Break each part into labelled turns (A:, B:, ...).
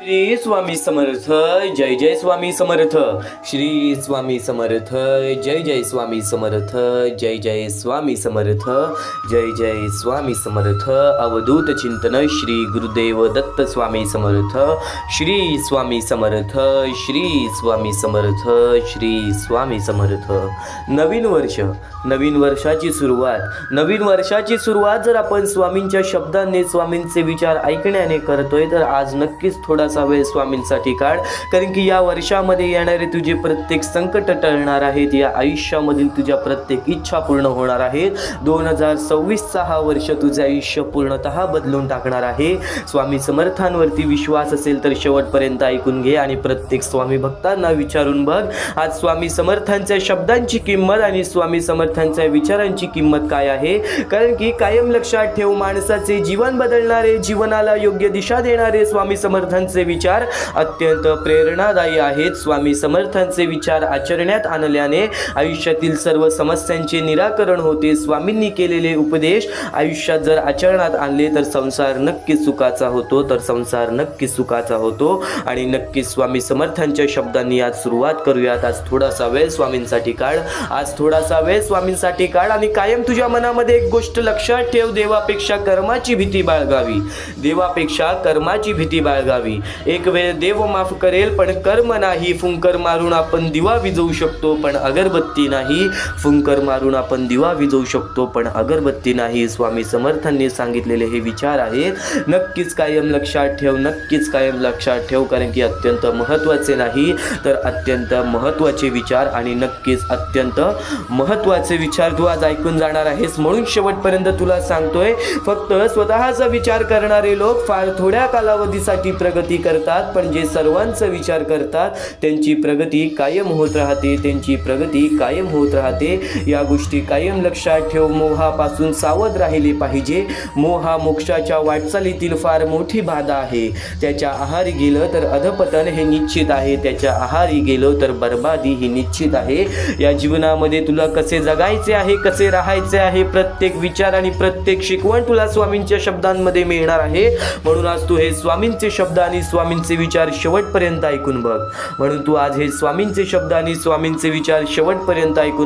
A: श्री स्वामी समर्थ. जय जय स्वामी समर्थ. श्री स्वामी समर्थ. जय जय स्वामी समर्थ. जय जय स्वामी समर्थ. जय जय स्वामी समर्थ. अवधूत चिंतन श्री गुरुदेव दत्त स्वामी समर्थ. श्री स्वामी समर्थ. श्री स्वामी समर्थ. श्री स्वामी समर्थ. नवीन वर्ष, नवीन वर्षाची सुरुवात जर आपण स्वामींच्या शब्दांनी, स्वामींचे विचार ऐकण्याने करतोय तर आज नक्कीच थोडासा वेळ स्वामींसाठी काढ. कारण की या वर्षामध्ये येणारे तुझे प्रत्येक संकट टळणार आहेत. या आयुष्यामधील तुझ्या प्रत्येक इच्छा पूर्ण होणार आहेत. 2026 हा वर्ष तुझे आयुष्य पूर्णतः बदलून टाकणार आहे. स्वामी समर्थांवरती विश्वास असेल तर शेवटपर्यंत ऐकून घे आणि प्रत्येक स्वामी भक्तांना विचारून बघ आज स्वामी समर्थांच्या शब्दांची किंमत आणि स्वामी समर्थांच्या विचारांची किंमत काय आहे. कारण की कायम लक्षात ठेव, माणसाचे जीवन बदलणारे, जीवनाला योग्य दिशा देणारे स्वामी समर्थांचे विचार अत्यंत प्रेरणादायी आहेत. स्वामी समर्थांचे विचार आचरण्यात आणल्याने आयुष्यातील सर्व समस्यांचे निराकरण होते. स्वामींनी केलेले उपदेश आयुष्यात जर आचरणात आणले तर संसार नक्कीच सुखाचा होतो, आणि नक्कीच स्वामी समर्थांच्या शब्दांनी आज सुरुवात करूयात. आज थोडासा वेळ स्वामींसाठी काढ आणि कायम तुझ्या मनामध्ये एक गोष्ट लक्षात ठेव, देवापेक्षा कर्माची भीती बाळगावी. एक वेळ देव माफ करेल पण कर्म नाही. फुंकर मारून आपण दिवा विझवू शकतो पण अगरबत्ती नाही. स्वामी समर्थांनी सांगितलेले हे विचार आहेत. नक्कीच कायम लक्षात ठेव, कारण की अत्यंत महत्त्वाचे नाही तर अत्यंत महत्त्वाचे विचार आणि नक्कीच अत्यंत महत्त्वाचे विचार तू आज ऐकून जाणार आहेस. म्हणून शेवटपर्यंत तुला सांगतोय, फक्त स्वतःचा विचार करणारे लोक फार थोड्या कालावधीसाठी प्रगती करतात, पण जे सर्वांचा विचार करतात त्यांची प्रगती कायम होत राहते. या गोष्टी कायम लक्षात ठेव. मोहापासून सावध राहिले पाहिजे. मोह हा मोक्षाच्या वाटचालीतील फार मोठी बाधा आहे. त्याच्या आहारी गेलं तर अधपतन हे निश्चित आहे. त्याच्या आहारी गेलो तर बर्बादी ही निश्चित आहे. या जीवनामध्ये तुला कसे जगायचे आहे, कसे राहायचे आहे, प्रत्येक विचार आणि प्रत्येक शिकवण तुला स्वामींच्या शब्दांमध्ये मिळणार आहे. म्हणून आज तू हे स्वामींचे शब्द आणि स्वामींचे विचार शेवटपर्यंत ऐकून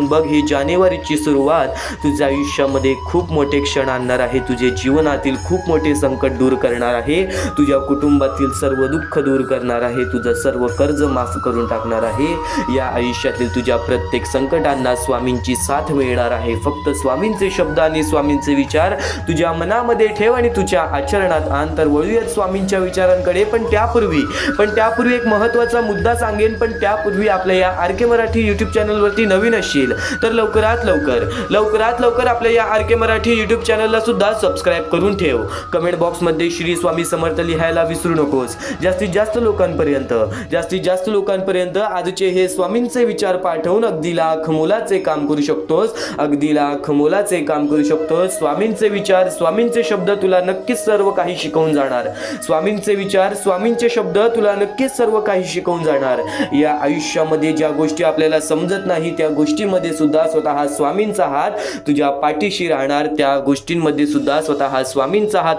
A: बघ. ही जानेवारीची सुरुवात तुझ्या आयुष्यामध्ये खूप मोठे क्षण आणणार आहे. तुझे जीवनातील खूप मोठे संकट दूर करणार आहे. तुझ्या कुटुंबातील सर्व दुःख दूर करणार आहे. तुझं सर्व कर्ज माफ करून टाकणार आहे. या आयुष्यातील तुझ्या प्रत्येक संकटांना स्वामींची साथ मिळणार आहे. फक्त स्वामींचे शब्द आणि स्वामींचे विचार तुझ्या मनामध्ये ठेव आणि तुझ्या आचरणात आण. तर वळूयात स्वामींच्या विचारांकडे. पण त्यापूर्वी एक महत्त्वाचा मुद्दा सांगेन. पण त्यापूर्वी आपल्या या आर.के. मराठी यूट्यूब चॅनलवरती नवीन असशील तर लवकरात लवकर आपल्या या आर.के. मराठी यूट्यूब चॅनलला सुद्धा सबस्क्राईब करून ठेव. कमेंट बॉक्समध्ये श्री स्वामी समर्थ लिहायला विसरू नकोस. जास्तीत जास्त लोकांपर्यंत आजचे हे स्वामींचे विचार पाठवून अगदी लाख मोलाचे काम करू शकतोस. स्वामींचे विचार, स्वामींचे शब्द तुला नक्कीच सर्व काही शिकवून जाणार. स्वामींचे शब्द तुला नक्कीच सर्व काही शिकवून जाणार. या आयुष्यामध्ये ज्या गोष्टी आपल्याला समजत नाही त्या गोष्टीमध्ये सुद्धा स्वतः स्वामींचा हात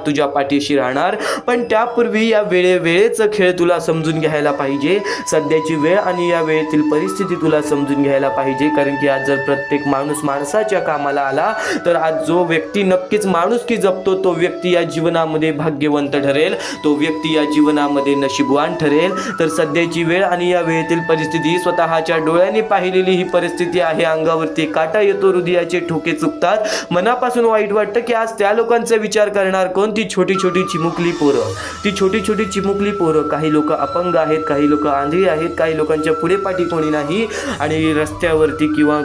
A: तुझ्या पाठीशी राहणार. पण त्यापूर्वी या वेळेचा खेळ तुला समजून घ्यायला पाहिजे. सध्याची वेळ आणि या वेळेतील परिस्थिती तुला समजून घ्यायला पाहिजे. कारण की आज जर प्रत्येक माणूस माणसाच्या कामाला आला तर आज जो व्यक्ती नक्कीच माणुसकी जपतो तो व्यक्ती या जीवनामध्ये भाग्यवंत ठरेल, तो व्यक्ती या जीवनामध्ये नशीबवान ठरेल. तर सध्याची वेळ आणि या वेळेतील परिस्थिती स्वतःच्या डोळ्यांनी पाहिलेली ही परिस्थिती आहे. अंगावरती काटा येतो, हृदयाचे ठोके चुकतात, मनापासून वाईट वाटतं की आज त्या लोकांचा विचार करणार कोण? ती छोटी छोटी चिमुकली पोरं. काही लोक अपंग आहेत, काही लोक आंधळी आहेत, काही लोकांच्या पुढे पाठी कोणी नाही. आणि रस्त्यावरती किंवा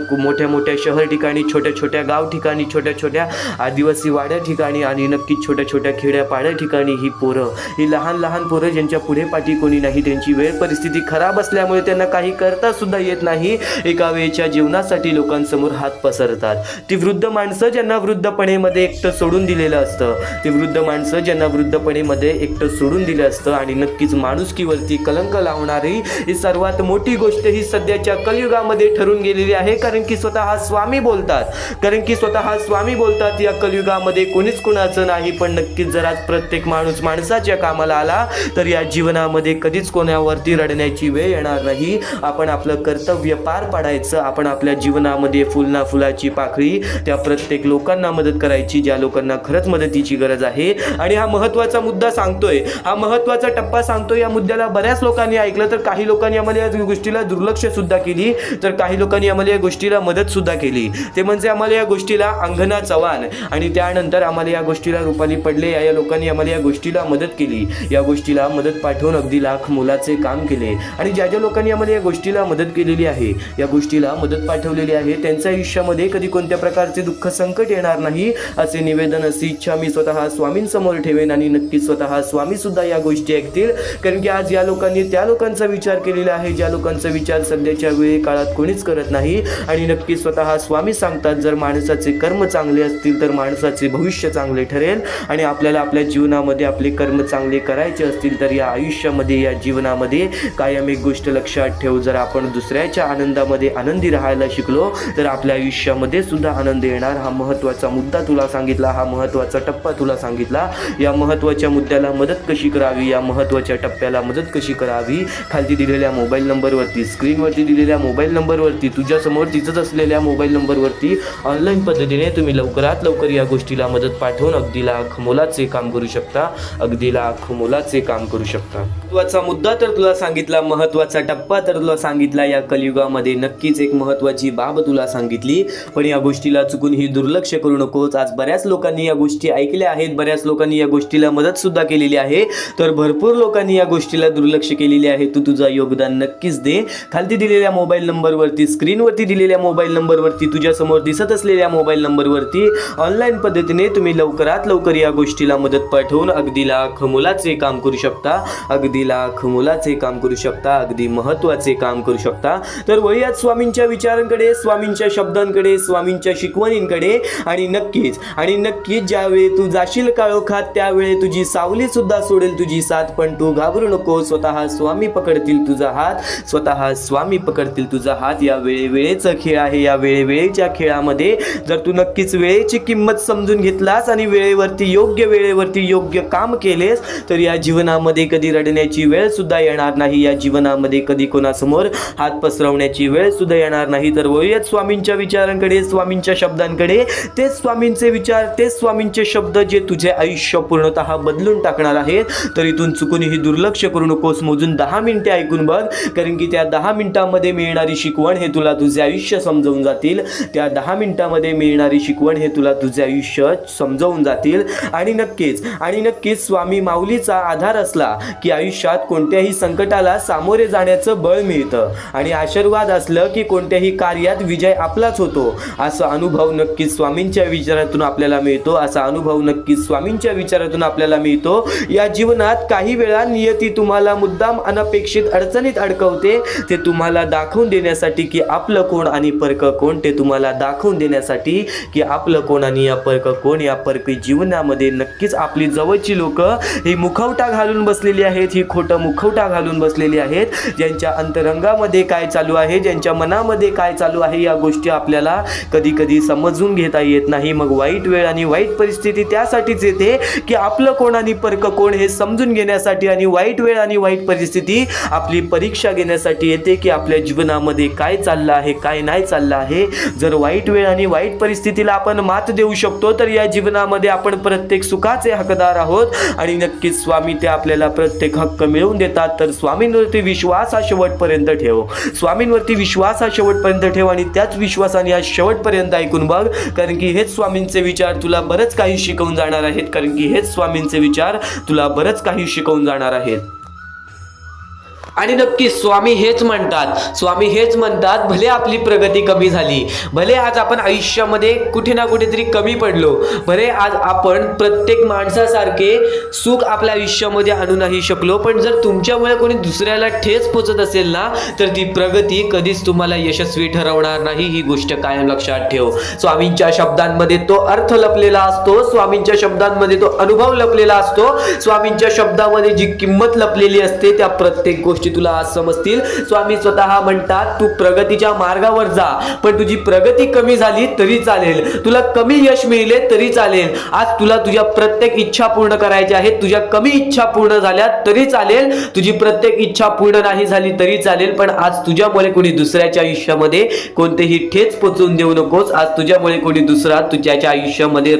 A: मोठ्या शहर ठिकाणी, छोट्या गाव ठिकाणी, छोट्या आदिवासी वाड्या ठिकाणी आणि नक्कीच छोट्या खेड्यापाड्या ठिकाणी ही लहान पोरं ज्यांच्या पुढे पाठी कोणी नाही, त्यांची वेळ परिस्थिती खराब असल्यामुळे त्यांना काही करता सुद्धा येत नाही. एका वेळच्या जीवनासाठी लोकांसमोर हात पसरतात. ती वृद्ध माणसं ज्यांना वृद्धपणेमध्ये एकटं सोडून दिलेलं असतं आणि नक्कीच माणुसकीवरती कलंक लावणारी ही सर्वात मोठी गोष्ट ही सध्याच्या कलियुगामध्ये ठरून गेलेली आहे. कारण की स्वतः स्वामी बोलतात या कलियुगामध्ये कोणीच कुणाचं नाही. पण नक्कीच जर आज प्रत्येक माणूस माणसाच्या कामाला आला तर तर या जीवनामध्ये कधीच कोणावरती रडण्याची वेळ येणार नाही. आपण आपलं कर्तव्य पार पाडायचं. आपण आपल्या जीवनामध्ये फुलाची पाकळी त्या प्रत्येक लोकांना मदत करायची ज्या लोकांना खरंच मदतीची गरज आहे. आणि हा महत्त्वाचा मुद्दा सांगतोय, हा महत्त्वाचा टप्पा सांगतोय. या मुद्द्याला बऱ्याच लोकांनी ऐकलं, तर काही लोकांनी आम्हाला या गोष्टीला दुर्लक्ष सुद्धा केली, तर काही लोकांनी आम्हाला या गोष्टीला मदत सुद्धा केली. ते म्हणजे आम्हाला या गोष्टीला अंगना चव्हाण आणि त्यानंतर आम्हाला या गोष्टीला रुपाली पडले या लोकांनी आम्हाला या गोष्टीला मदत केली. या गोष्टीला मदत पाठवून अगदी लाख मोलाचे काम केले. आणि ज्या ज्या लोकांनी आम्हाला या गोष्टीला मदत केलेली आहे, या गोष्टीला मदत पाठवलेली आहे, त्यांच्या आयुष्यामध्ये कधी कोणत्या प्रकारचे दुःख संकट येणार नाही असे निवेदन, अशी इच्छा मी स्वतः स्वामींसमोर ठेवेन. आणि नक्कीच स्वतः स्वामी सुद्धा या गोष्टी ऐकतील. कारण की आज या लोकांनी त्या लोकांचा विचार केलेला आहे ज्या लोकांचा विचार सध्याच्या वेळी काळात कोणीच करत नाही. आणि नक्कीच स्वतः स्वामी सांगतात, जर माणसाचे कर्म चांगले असतील तर माणसाचे भविष्य चांगले ठरेल. आणि आपल्याला आपल्या जीवनामध्ये आपले कर्म चांगले करायचे असतील तर या आयुष्यामध्ये, या जीवनामध्ये कायम एक गोष्ट लक्षात ठेव, जर आपण दुसऱ्याच्या आनंदामध्ये आनंदी राहायला शिकलो तर आपल्या आयुष्यामध्ये सुद्धा आनंद येणार. हा महत्त्वाचा मुद्दा तुला सांगितला, हा महत्त्वाचा टप्पा तुला सांगितला. या महत्त्वाच्या मुद्द्याला मदत कशी करावी, या महत्त्वाच्या टप्प्याला मदत कशी करावी, खालती दिलेल्या मोबाईल नंबरवरती, स्क्रीनवरती दिलेल्या मोबाईल नंबरवरती, तुझ्यासमोर दिसत असलेल्या मोबाईल नंबरवरती ऑनलाईन पद्धतीने तुम्ही लवकरात लवकर या गोष्टीला मदत पाठवून अगदी लाख मोलाचे काम करू शकता. अगदी लाख मोलाचे काम करू शकता. महत्त्वाचा मुद्दा तर तुला सांगितला, महत्त्वाचा टप्पा तर तुला सांगितला. या कलियुगामध्ये नक्कीच एक महत्त्वाची बाब तुला सांगितली, पण या गोष्टीला चुकून ही दुर्लक्ष करू नकोस. आज बऱ्याच लोकांनी या गोष्टी ऐकल्या आहेत, बऱ्याच लोकांनी या गोष्टीला मदत सुद्धा केलेली आहे, तर भरपूर लोकांनी या गोष्टीला दुर्लक्ष केलेले आहे. तू तुझं योगदान नक्कीच दे. खालती दिलेल्या मोबाईल नंबरवरती, स्क्रीनवरती दिलेल्या मोबाईल नंबरवरती, तुझ्यासमोर दिसत असलेल्या मोबाईल नंबरवरती ऑनलाईन पद्धतीने तुम्ही लवकरात लवकर या गोष्टीला मदत पाठवून अगदी लाख मोलाचे काम करू शकता. अगदी लाख मोलाचे काम करू शकता. अगदी महत्त्वाचे काम करू शकता. तर वळूयात स्वामींच्या विचारांकडे, स्वामींच्या शब्दांकडे, स्वामींच्या शिकवणींकडे. आणि नक्कीच ज्यावेळी तू जाशील काळोखात त्यावेळी तुझी सावली सुद्धा सोडेल तुझी साथ, पण तू घाबरू नको. स्वतः स्वामी पकडतील तुझा हात, स्वतः स्वामी पकडतील तुझा हात. या वेळेचा खेळ आहे. या वेळेच्या खेळामध्ये जर तू नक्कीच वेळेची किंमत समजून घेतलास आणि वेळेवरती योग्य काम केलेस तर या जीवनामध्ये कधी रडण्याची वेळ सुद्धा येणार नाही. या जीवनामध्ये कधी कोणासमोर हात पसरवण्याची वेळ सुद्धा येणार नाही. तर वळूयात स्वामींच्या विचारांकडे, स्वामींच्या शब्दांकडे. तेच स्वामींचे विचार, तेच स्वामींचे शब्द जे तुझे आयुष्य पूर्णतः बदलून टाकणार आहेत. तर इथून चुकूनही दुर्लक्ष करू नकोस. मोजून 10 मिनिटे ऐकून बघ, कारण की त्या 10 मिनिटांमध्ये मिळणारी शिकवण हे तुला तुझे आयुष्य समजावून जातील. त्या 10 मिनिटांमध्ये मिळणारी शिकवण हे तुला तुझे आयुष्य समजावून जातील. आणि नक्कीच स्वामी माऊलीचा आधार असला की आयुष्यात कोणत्याही संकटाला सामोरे जाण्याचं बळ मिळतं. आणि आशीर्वाद असलं की कोणत्याही कार्यात विजय आपलाच होतो. असा अनुभव नक्कीच स्वामींच्या विचारातून आपल्याला मिळतो. या जीवनात काही वेळा नियती तुम्हाला मुद्दाम अनपेक्षित अडचणीत अडकवते. ते तुम्हाला दाखवून देण्यासाठी की आपलं कोण आणि परक कोण, ते तुम्हाला दाखवून देण्यासाठी की आपलं कोण आणि या परक कोण. या परकी जीवनामध्ये नक्कीच आपली जवळची लोक ही मुखवटा घालून बसलेली आहेत, ही खोटं मुखवटा घालून बसलेली आहेत. ज्यांच्या अंतरंगामध्ये काय चालू आहे, ज्यांच्या मनामध्ये काय चालू आहे, या गोष्टी आपल्याला कधी कधी समजून घेता येत नाही. मग वाईट वेळ आणि वाईट परिस्थिती त्यासाठीच येते की आपलं कोण आणि परक कोण हे समजून घेण्यासाठी. आणि वाईट वेळ आणि वाईट परिस्थिती आपली परीक्षा घेण्यासाठी येते की आपल्या जीवनामध्ये काय चाललं आहे, काय नाही चाललं आहे. जर वाईट वेळ आणि वाईट परिस्थितीला आपण मात देऊ शकतो तर या जीवनामध्ये आपण प्रत्येक सुखाचे हकदार आहोत. आणि नक्कीच स्वामी ते आपल्याला प्रत्येक हक्क मिळवून देतात. तर स्वामींवरती विश्वास हा शेवटपर्यंत ठेव. आणि त्याच विश्वासाने हा शेवटपर्यंत ऐकून बघ, कारण की हेच स्वामींचे विचार तुला बरंच काही शिकवून जाणार आहेत. आणि नक्की स्वामी हेच म्हणतात, भले आपली प्रगती कमी झाली, भले आज आपण आयुष्यामध्ये कुठे ना कुठेतरी कमी पडलो, भले आज आपण प्रत्येक माणसासारखे सुख आपल्या आयुष्यामध्ये आणू नाही शकलो, पण जर तुमच्यामुळे कोणी दुसऱ्याला ठेच पोचत असेल ना तर ती प्रगती कधीच तुम्हाला यशस्वी ठरवणार नाही. ही गोष्ट कायम लक्षात ठेव. स्वामींच्या शब्दांमध्ये तो अर्थ लपलेला असतो, स्वामींच्या शब्दांमध्ये तो अनुभव लपलेला असतो, स्वामींच्या शब्दामध्ये जी किंमत लपलेली असते त्या प्रत्येक गोष्टी गोष्टी तुला आज समजतील. स्वामी स्वतः म्हणतात तू प्रगतीच्या मार्गावर जा, पण तुझी प्रगती कमी झाली तरी चालेल, तुला कमी यश मिळले तरी चालेल. आज तुला तुझ्या प्रत्येक इच्छा पूर्ण करायच्या आहेत. तुझ्या कमी इच्छा पूर्ण झाल्या तरी चालेल, तुझी प्रत्येक इच्छा पूर्ण नाही झाली तरी चालेल, पण आज तुझ्यामुळे कोणी दुसऱ्याच्या आयुष्यामध्ये कोणतेही ठेच पोचवून देऊ नकोस. आज तुझ्यामुळे कोणी दुसरा तुझ्याच्या आयुष्यामध्ये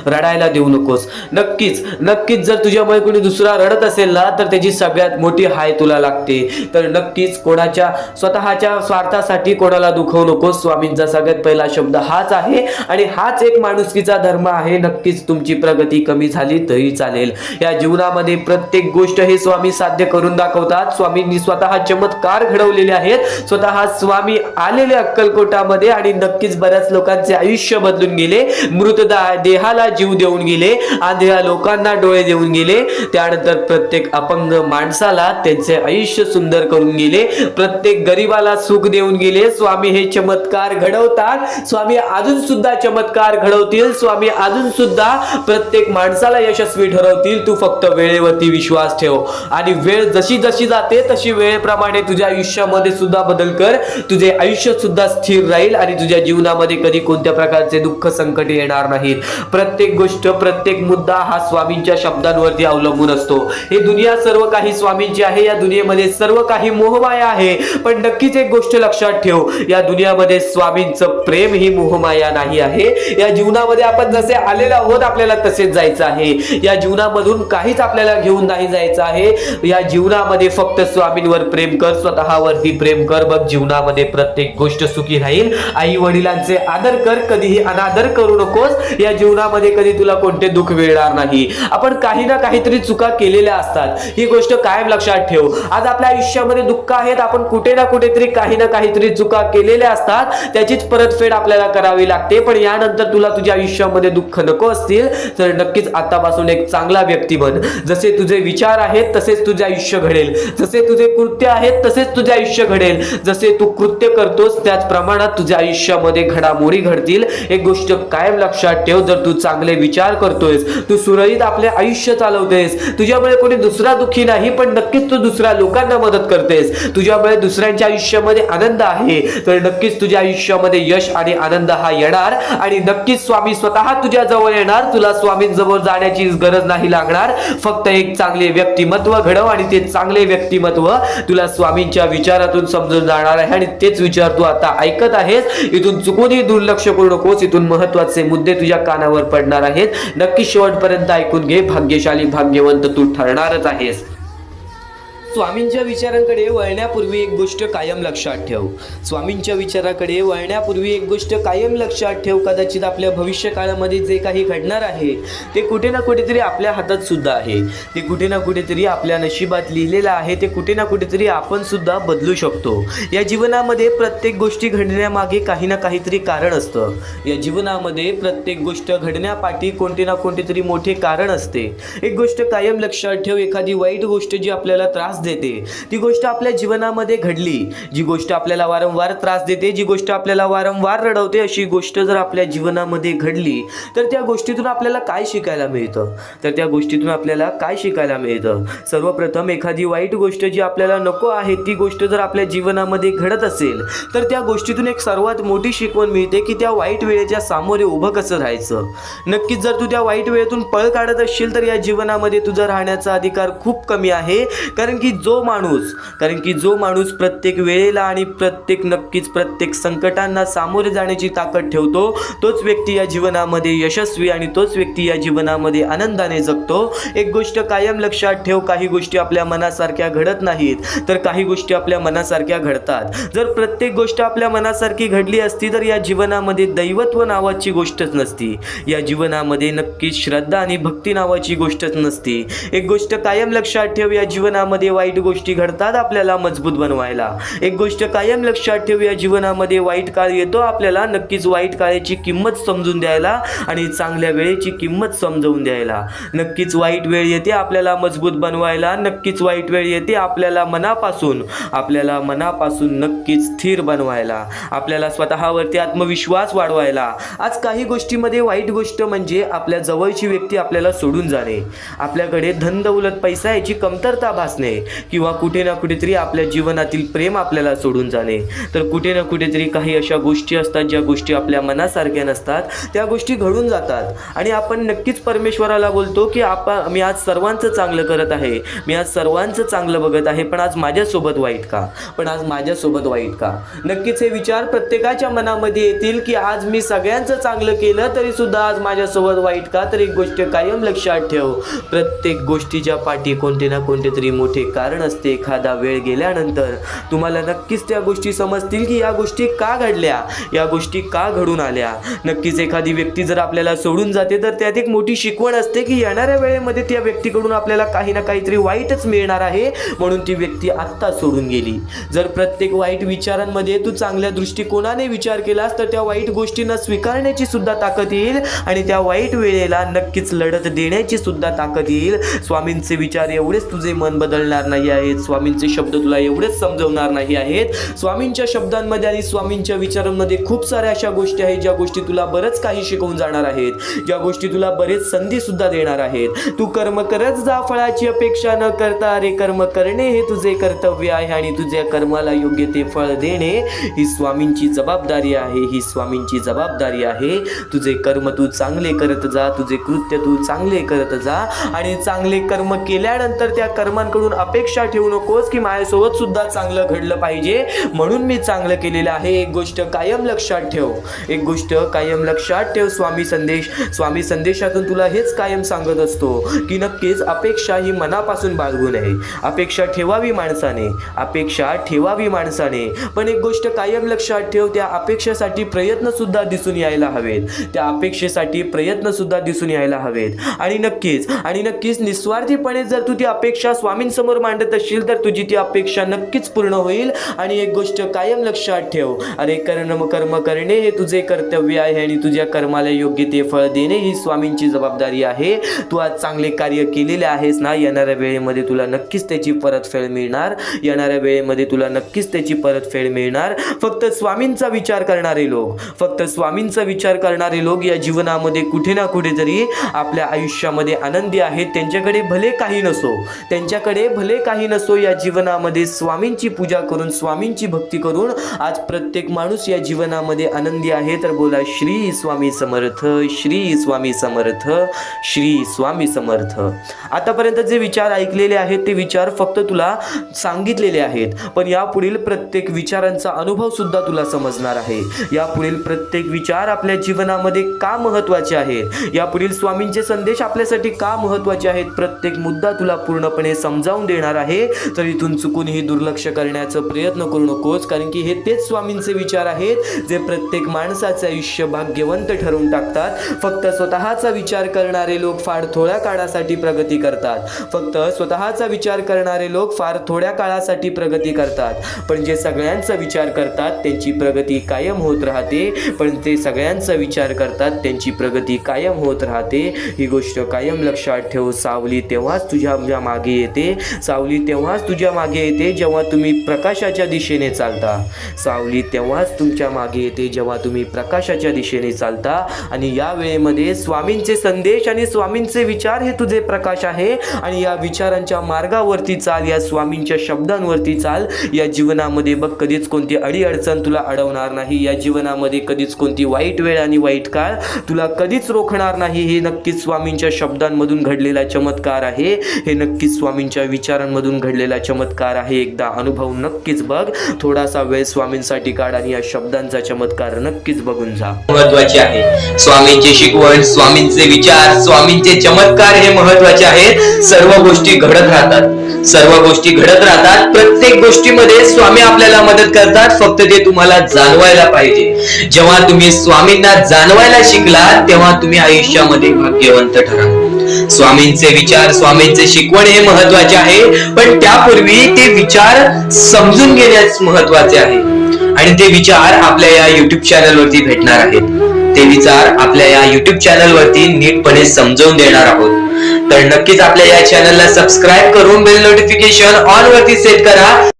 A: रडायला देऊ नकोस. नक्कीच जर तुझ्यामुळे कोणी दुसरा रडत असेल ना, तर त्याची सगळ्यात मोठी हाय तुला लागते. तर नक्कीच कोणाच्या स्वतःच्या स्वार्थासाठी कोणाला दुखवू नकोस. स्वामींचा सगळ्यात पहिला शब्द हाच आहे आणि हाच एक माणुसकीचा धर्म आहे. नक्कीच तुमची प्रगती कमी झाली तरी चालेल. या जीवनामध्ये प्रत्येक गोष्ट हे स्वामी साध्य करून दाखवतात. स्वामींनी स्वतः चमत्कार घडवलेले आहेत. स्वतः स्वामी आलेले अक्कलकोटामध्ये आणि नक्कीच बऱ्याच लोकांचे आयुष्य बदलून गेले. मृत देहाला जीव देऊन गेले, आंधळ्या लोकांना डोळे देऊन गेले, त्यानंतर प्रत्येक अपंग माणसाला त्यांचे आयुष्य सुंदर करून गेले, प्रत्येक गरीबाला सुख देऊन गेले. स्वामी हे चमत्कार घडवतात. स्वामी अजून सुद्धा चमत्कार घडवतील. स्वामी अजून सुद्धा प्रत्येक माणसाला यशस्वी ठरवतील. तू फक्त वेळेवरती विश्वास ठेव आणि वेळ जशी जशी जाते तशी वेळेप्रमाणे तुझ्या आयुष्यामध्ये सुद्धा बदल कर. तुझे आयुष्य सुद्धा स्थिर राहील आणि तुझ्या जीवनामध्ये कधी कोणत्या प्रकारचे दुःख संकट येणार नाहीत. प्रत्येक गोष्ट, प्रत्येक मुद्दा हा स्वामींच्या शब्दांवरती अवलंबून असतो. हे दुनिया सर्व काही स्वामींची आहे. या दुनियेमध्ये सर्व काही मोहमाया आहे, पण नक्कीच एक गोष्ट लक्षात ठेव, या दुनियामध्ये स्वामींचं प्रेम ही मोहमाया नाही आहे. या जीवनामध्ये आपण जसे आलेलो आहोत आपल्याला तसेच जायचं आहे. या जीवनामधून काहीच आपल्याला घेऊन नाही जायचं आहे. या जीवनामध्ये फक्त स्वामींवर प्रेम कर, स्वतःवरती प्रेम कर. बघ जीवनामध्ये प्रत्येक गोष्ट सुखी राहील. आई वडिलांचे आदर कर, कधीही अनादर करू नकोस. या जीवनामध्ये कधी तुला कोणते दुःख मिळणार नाही. आपण काही ना काहीतरी चुका केलेल्या असतात, ही गोष्ट कायम लक्षात ठेव. आज आपल्या आयुष्यामध्ये दुःख आहेत, आपण कुठे ना कुठेतरी काही ना काहीतरी चुका केलेल्या असतात, त्याचीच परतफेड आपल्याला करावी लागते. पण यानंतर तुला तुझ्या आयुष्यामध्ये दुःख नको असतील तर नक्कीच आतापासून एक चांगला व्यक्ती बन. जसे तुझे विचार आहेत तसेच तुझे आयुष्य घडेल, जसे तुझे कृत्य आहेत तसेच तुझे आयुष्य घडेल. जसे तू कृत्य करतोस त्याच प्रमाणात तुझ्या आयुष्यामध्ये घडामोडी घडतील. एक गोष्ट कायम लक्षात ठेव, जर तू चांगले विचार करतोयस, तू सुरळीत आपले आयुष्य चालवतेस, तुझ्यामुळे कोणी दुसरा दुःखी नाही, पण नक्कीच तू दुसऱ्या लोकांना मदत करतेस, तुझ्यामुळे दुसऱ्यांच्या आयुष्यामध्ये आनंद आहे, तर नक्कीच तुझ्या आयुष्यामध्ये यश आणि आनंद हा येणार आणि नक्कीच स्वामी स्वतः तुझ्या जवळ येणार. तुला स्वामींजवळ जाण्याची गरज नाही लागणार. फक्त एक चांगले व्यक्तिमत्व घडव आणि ते चांगले व्यक्तिमत्व तुला स्वामींच्या विचारातून समजून जाणार आहे आणि तेच विचार तू आता ऐकत आहेस. इथून चुकूनही दुर्लक्ष करू नकोस. इथून महत्त्वाचे मुद्दे तुझ्या कानावर पडणार आहेत. नक्की शेवटपर्यंत ऐकून घे. भाग्यशाली भाग्यवंत तू ठरणारच आहेस. स्वामींच्या विचारांकडे वळण्यापूर्वी एक गोष्ट कायम लक्षात ठेव. स्वामींच्या विचाराकडे वळण्यापूर्वी एक गोष्ट कायम लक्षात ठेव. कदाचित आपल्या भविष्य काळामध्ये जे काही घडणार आहे ते कुठे ना कुठेतरी आपल्या हातात सुद्धा आहे. ते कुठे ना कुठेतरी आपल्या नशिबात लिहिलेलं आहे. ते कुठे ना कुठेतरी आपण सुद्धा बदलू शकतो. या जीवनामध्ये प्रत्येक गोष्टी घडण्यामागे काही ना काहीतरी कारण असतं. या जीवनामध्ये प्रत्येक गोष्ट घडण्यापाठी कोणते ना कोणतेतरी मोठे कारण असते. एक गोष्ट कायम लक्षात ठेव, एखादी वाईट गोष्ट जी आपल्याला त्रास देते ती गोष्ट आपल्या जीवनामध्ये घडली, जी गोष्ट आपल्याला वारंवार त्रास देते, जी गोष्ट आपल्याला वारंवार रडवते, अशी गोष्ट जर आपल्या जीवनामध्ये घडली तर त्या गोष्टीतून आपल्याला काय शिकायला मिळतं? तर त्या गोष्टीतून आपल्याला काय शिकायला मिळतं? सर्वप्रथम एखादी वाईट गोष्ट जी आपल्याला नको आहे ती गोष्ट जर आपल्या जीवनामध्ये घडत असेल तर त्या गोष्टीतून एक सर्वात मोठी शिकवण मिळते की त्या वाईट वेळेच्या सामोरे उभं कसं राहायचं. नक्कीच जर तू त्या वाईट वेळेतून पळ काढत असशील तर या जीवनामध्ये तुझा राहण्याचा अधिकार खूप कमी आहे. कारण की जो माणूस प्रत्येक वेळेला आणि प्रत्येक संकटांना सामोरे जाण्याची ताकद ठेवतो तोच व्यक्ती या जीवनामध्ये यशस्वी आणि तोच व्यक्ती या जीवनामध्ये आनंदाने जगतो. एक गोष्ट कायम लक्षात ठेव, काही गोष्टी आपल्या मनासारख्या घडत नाहीत तर काही गोष्टी आपल्या मनासारख्या घडतात. जर प्रत्येक गोष्ट आपल्या मनासारखी घडली असती तर या जीवनामध्ये दैवत्व नावाची गोष्टच नसती. या जीवनामध्ये नक्कीच श्रद्धा आणि भक्ती नावाची गोष्टच नसती. एक गोष्ट कायम लक्षात ठेव, या जीवनामध्ये वाईट गोष्टी घडतात आपल्याला मजबूत बनवायला. एक गोष्ट कायम लक्षात ठेव, या जीवनामध्ये वाईट काळ येतो आपल्याला नक्कीच वाईट काळाची किंमत समजून द्यायला आणि चांगल्या वेळेची किंमत समजून द्यायला. नक्कीच वाईट वेळ येते आपल्याला मजबूत बनवायला. नक्कीच वाईट वेळ येते आपल्याला मनापासून नक्कीच स्थिर बनवायला, आपल्याला स्वतःवरती आत्मविश्वास वाढवायला. आज काही गोष्टीमध्ये वाईट गोष्ट म्हणजे आपल्या जवळची व्यक्ती आपल्याला सोडून जाणे, आपल्याकडे धन दौलत पैसा याची कमतरता भासणे, किंवा कुठे ना कुठेतरी आपल्या जीवनातील प्रेम आपल्याला सोडून जाणे, तर कुठे ना कुठेतरी काही अशा गोष्टी असतात ज्या गोष्टी आपल्या मनासारख्या नसतात, त्या गोष्टी घडून जातात आणि आपण नक्कीच परमेश्वराला बोलतो की मी आज सर्वांचं चांगलं करत आहे, मी आज सर्वांचं चांगलं बघत आहे, पण आज माझ्यासोबत वाईट का, पण आज माझ्यासोबत वाईट का. नक्कीच हे विचार प्रत्येकाच्या मनामध्ये येतील की आज मी सगळ्यांचं चांगलं केलं तरी सुद्धा आज माझ्यासोबत वाईट का. तर एक गोष्ट कायम लक्षात ठेव, प्रत्येक गोष्टीच्या पाठी कोणते ना कोणते तरी मोठे कारण असते. एखादा वेळ गेल्यानंतर तुम्हाला नक्कीच त्या गोष्टी समजतील की या गोष्टी का घडल्या, या गोष्टी का घडून आल्या. नक्कीच एखादी व्यक्ती जर आपल्याला सोडून जाते तर त्यात एक मोठी शिकवण असते की येणाऱ्या वेळेमध्ये त्या व्यक्तीकडून आपल्याला काही ना काहीतरी वाईटच मिळणार आहे, म्हणून ती व्यक्ती आत्ता सोडून गेली. जर प्रत्येक वाईट विचारांमध्ये तू चांगल्या दृष्टिकोनाने विचार केलास तर त्या वाईट गोष्टींना स्वीकारण्याची सुद्धा ताकद येईल आणि त्या वाईट वेळेला नक्कीच लढत देण्याची सुद्धा ताकद येईल. स्वामींचे विचार एवढेच तुझे मन बदलणार नाही आहेत, स्वामींचे शब्द तुला एवढेच समजवणार नाही आहेत. स्वामींच्या शब्दांमध्ये आणि स्वामींच्या विचारांमध्ये खूप साऱ्या अशा गोष्टी आहेत ज्या गोष्टी तुला बरंच काही शिकवून जाणार आहेत, ज्या गोष्टी तुला बरेच संधी सुद्धा देणार आहेत. तू कर्म करत जा, फळाची अपेक्षा न करता. अरे कर्म करणे हे तुझे कर्तव्य आहे आणि तुझ्या कर्माला योग्य ते फळ देणे ही स्वामींची जबाबदारी आहे, ही स्वामींची जबाबदारी आहे. तुझे कर्म तू चांगले करत जा, तुझे कृत्य तू चांगले करत जा आणि चांगले कर्म केल्यानंतर त्या कर्मांकडून अपेक्षा ठेवू नकोस की माझ्यासोबत सुद्धा चांगलं घडलं पाहिजे म्हणून मी चांगलं केलेलं आहे. एक गोष्ट कायम लक्षात ठेव, एक गोष्ट कायम लक्षात ठेव. स्वामी संदेशातून तुला हेच कायम सांगत असतो की नक्कीच अपेक्षा ही मनापासून बाळगू नये. अपेक्षा ठेवावी माणसाने, अपेक्षा ठेवावी माणसाने, पण एक गोष्ट कायम लक्षात ठेव, त्या अपेक्षेसाठी प्रयत्न सुद्धा दिसून यायला हवेत, त्या अपेक्षेसाठी प्रयत्न सुद्धा दिसून यायला हवेत. आणि नक्कीच निस्वार्थीपणे जर तू ती अपेक्षा स्वामींसमोर मांडत असशील तर तुझी ती अपेक्षा नक्कीच पूर्ण होईल. आणि एक गोष्ट कायम लक्षात ठेव, अरे कर्म करणे हे तुझे कर्तव्य आहे आणि तुझ्या कर्माला योग्य ते फळ देणे ही स्वामींची जबाबदारी आहे. तू आज चांगले कार्य केलेले आहेस ना, येणाऱ्या वेळेमध्ये तुला नक्कीच त्याची परतफेड मिळणार, येणाऱ्या वेळेमध्ये तुला नक्कीच त्याची परतफेड मिळणार. फक्त स्वामींचा विचार करणारे लोक, फक्त स्वामींचा विचार करणारे लोक या जीवनामध्ये कुठे ना कुठेतरी आपल्या आयुष्यामध्ये आनंदी आहेत. त्यांच्याकडे भले काही नसो, या जीवनामध्ये स्वामींची पूजा करून, स्वामींची भक्ती करून आज प्रत्येक माणूस या जीवनामध्ये आनंदी आहे. तर बोला श्री स्वामी समर्थ, श्री स्वामी समर्थ, श्री स्वामी समर्थ. आतापर्यंत जे विचार ऐकलेले आहेत ते विचार फक्त तुला सांगितलेले आहेत, पण यापुढील प्रत्येक विचारांचा अनुभव सुद्धा तुला समजणार आहे. यापुढील प्रत्येक विचार आपल्या जीवनामध्ये का महत्त्वाचे आहेत, यापुढील स्वामींचे संदेश आपल्यासाठी का महत्त्वाचे आहेत, प्रत्येक मुद्दा तुला पूर्णपणे समजावून देणार आहे. तर इथून चुकूनही दुर्लक्ष करण्याचा प्रयत्न करू नकोस, कारण की हे तेच स्वामींचे विचार आहेत जे प्रत्येक माणसाचे आयुष्य भाग्यवंत ठरवून टाकतात. फक्त स्वतःचा विचार करणारे लोक फार थोड्या काळासाठी प्रगती करतात, फक्त स्वतःचा विचार करणारे लोक फार थोड्या काळासाठी प्रगती करतात, पण जे सगळ्यांचा विचार करतात त्यांची प्रगती कायम होत राहते. पण ते सगळ्यांचा विचार करतात त्यांची प्रगती कायम होत राहते. ही गोष्ट कायम लक्षात ठेव. सावली तेव्हाच तुझ्या मागे येते, सावली तेव्हाच तुझ्या मागे येते जेव्हा तुम्ही प्रकाशाच्या दिशेने चालता. सावली तेव्हाच तुमच्या मागे येते जेव्हा तुम्ही प्रकाशाच्या दिशेने चालता. आणि या वेळेमध्ये स्वामींचे संदेश आणि स्वामींचे विचार हे तुझे प्रकाश आहे. आणि या विचारांच्या मार्गावरती चाल, या स्वामींच्या शब्दांवरती चाल. या जीवनामध्ये बघ कधीच कोणती अडचण तुला अडवणार नाही, या जीवनामध्ये कधीच कोणती वाईट वेळ आणि वाईट काळ तुला कधीच रोखणार नाही. हे नक्कीच स्वामींच्या शब्दांमधून घडलेला चमत्कार आहे, हे नक्कीच स्वामींच्या विचारांमधून घडलेला चमत्कार आहे. एकदा अनुभव नक्कीच बघ, थोडासा वेळ स्वामींसाठी काढ आणि या शब्दांचा चमत्कार नक्कीच बघून जा.
B: महत्वाचे आहे स्वामींची शिकवण, स्वामींचे विचार, स्वामींचे चमत्कार हे महत्वाचे आहेत. सर्व गोष्टी घडत राहतात, प्रत्येक गोष्टीमध्ये स्वामी आपल्याला मदत करतात. फक्त ते तुम्हाला जाणवायला पाहिजे. जेव्हा तुम्ही स्वामींना जाणवायला शिकला तेव्हा तुम्ही आयुष्यामध्ये भाग्यवंत ठराल. स्वामींचे विचार, स्वामींचे शिकवण हे महत्वाचे आहे, पण त्यापूर्वी ते विचार समजून घेण्यास महत्वाचे आहे. आणि ते विचार आपल्या या युट्यूब चॅनल वरती भेटणार आहेत. ते विचार आपल्या या युट्यूब चॅनल वरती नीटपणे समजावून देणार आहोत. तर नक्कीच आपल्या या चॅनलला सबस्क्राईब करून बेल नोटिफिकेशन ऑन वरती सेट करा.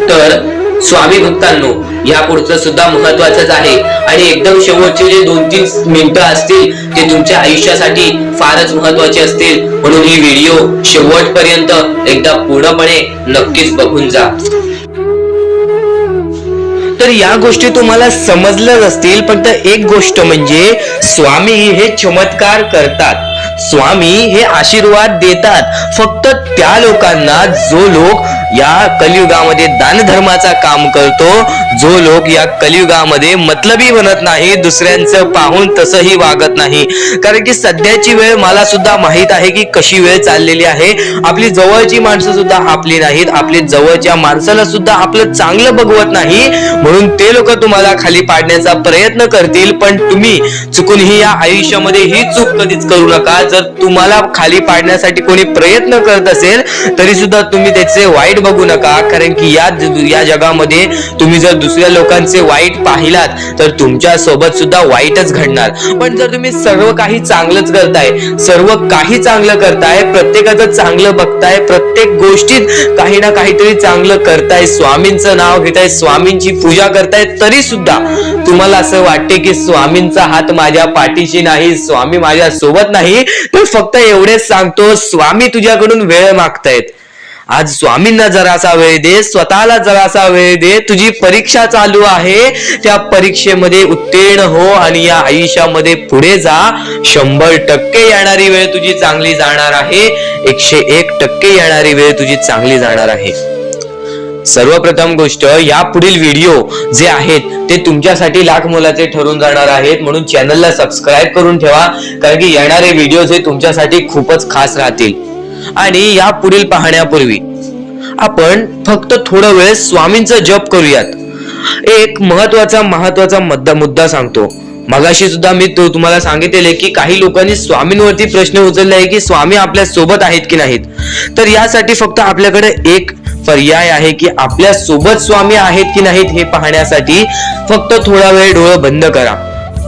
B: तर स्वामी भक्तांनो, या पुढचं सुद्धा महत्वाचंच आहे आणि एकदम शेवटचे जे 2-3 मिनिटं असतील ते तुमच्या आयुष्यासाठी फारच महत्वाचे असतील, म्हणून ही व्हिडिओ शेवटपर्यंत एकदा पूर्णपणे नक्कीच बघून जा. तर या गोष्टी तुम्हाला समजल्याच असतील, फक्त एक गोष्ट म्हणजे स्वामी हे चमत्कार करतात, स्वामी हे आशीर्वाद देतात फक्त त्या लोकांना जो लोक या कलियुगामध्ये दानधर्माचा काम करतो, जो लोक या कलियुगामध्ये मतलबी बनत नाही, दुसऱ्यांचं पाहून तसंही वागत नाही. कारण की सध्याची वेळ मला सुद्धा माहित आहे की कशी वेळ चाललेली आहे. आपली जवळची माणसं सुद्धा आपली नाहीत, आपली जवळच्या माणसाला सुद्धा आपलं चांगलं बघवत नाही, म्हणून ते लोक तुम्हाला खाली पाडण्याचा प्रयत्न करतील. पण तुम्ही चुकूनही या आयुष्यामध्ये ही चूक कधीच करू नका. जर तुम्हाला खाली पाडण्यासाठी कोणी प्रयत्न करत असेल तरी सुद्धा तुम्ही त्याचे वाईट बघू नका, कारण की या जगामध्ये तुम्ही जर दुसऱ्या लोकांचे वाईट पाहिलात तर तुमच्या सोबत सुद्धा वाईटच घडणार. पण जर तुम्ही सर्व काही चांगलंच करताय, सर्व काही चांगलं करताय, प्रत्येकाचं चांगलं बघताय, प्रत्येक गोष्टीत काही ना काहीतरी चांगलं करताय, स्वामींचं नाव घेताय, स्वामींची पूजा करताय, तरी सुद्धा तुम्हाला असं वाटते की स्वामींचा हात माझ्या पाठीशी नाही, स्वामी माझ्या सोबत नाही, तर फक्त एवढेच सांगतो, स्वामी तुझ्याकडून वेळ मागतायत. आज स्वामींना जरासा वेळ दे, स्वतःला जरासा वेळ दे. तुझी परीक्षा चालू आहे, त्या परीक्षेमध्ये उत्तीर्ण हो आणि या आयुष्यामध्ये पुढे जा. 100% येणारी वेळ तुझी चांगली जाणार आहे, 101% येणारी वेळ तुझी चांगली जाणार आहे. सर्वप्रथम गोष्ट, या पुढील व्हिडिओ जे आहेत ते तुमच्यासाठी लाख मोलाचे ठरून जाणार आहेत, म्हणून चॅनलला सबस्क्राईब करून ठेवा, कारण की येणारे व्हिडिओ हे तुमच्यासाठी खूपच खास राहतील. आणि या पुढील पाहण्यापूर्वी आपण फक्त थोडा वेळ स्वामींचा जप करूयात. एक महत्वाचा मुद्दा सांगतो. मगाशी सुद्धा मी तुम्हाला सांगितले की काही लोकांनी स्वामींवरती प्रश्न उचलले आहे की स्वामी आपल्या सोबत आहेत की नाहीत. तर यासाठी फक्त आपल्याकडे एक पर्याय आहे की आपल्या सोबत स्वामी आहेत की नाहीत हे पाहण्यासाठी फक्त थोडा वेळ डोळे बंद करा.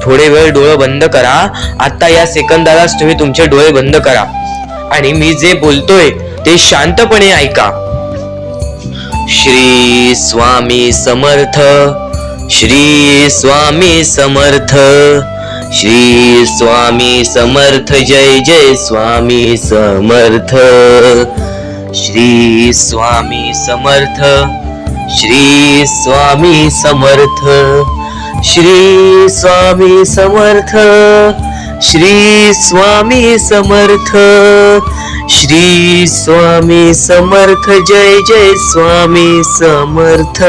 B: थोडे वेळ डोळे बंद करा. आता या सेकंदालाच तुम्ही तुमचे डोळे बंद करा आणि मी जे बोलतोय ते शांतपणे ऐका. श्री स्वामी समर्थ, श्री स्वामी समर्थ, श्री स्वामी समर्थ, जय जय स्वामी समर्थ. श्री स्वामी समर्थ, श्री स्वामी समर्थ, श्री स्वामी समर्थ, श्री स्वामी समर्थ, श्री स्वामी समर्थ, जय जय स्वामी समर्थ.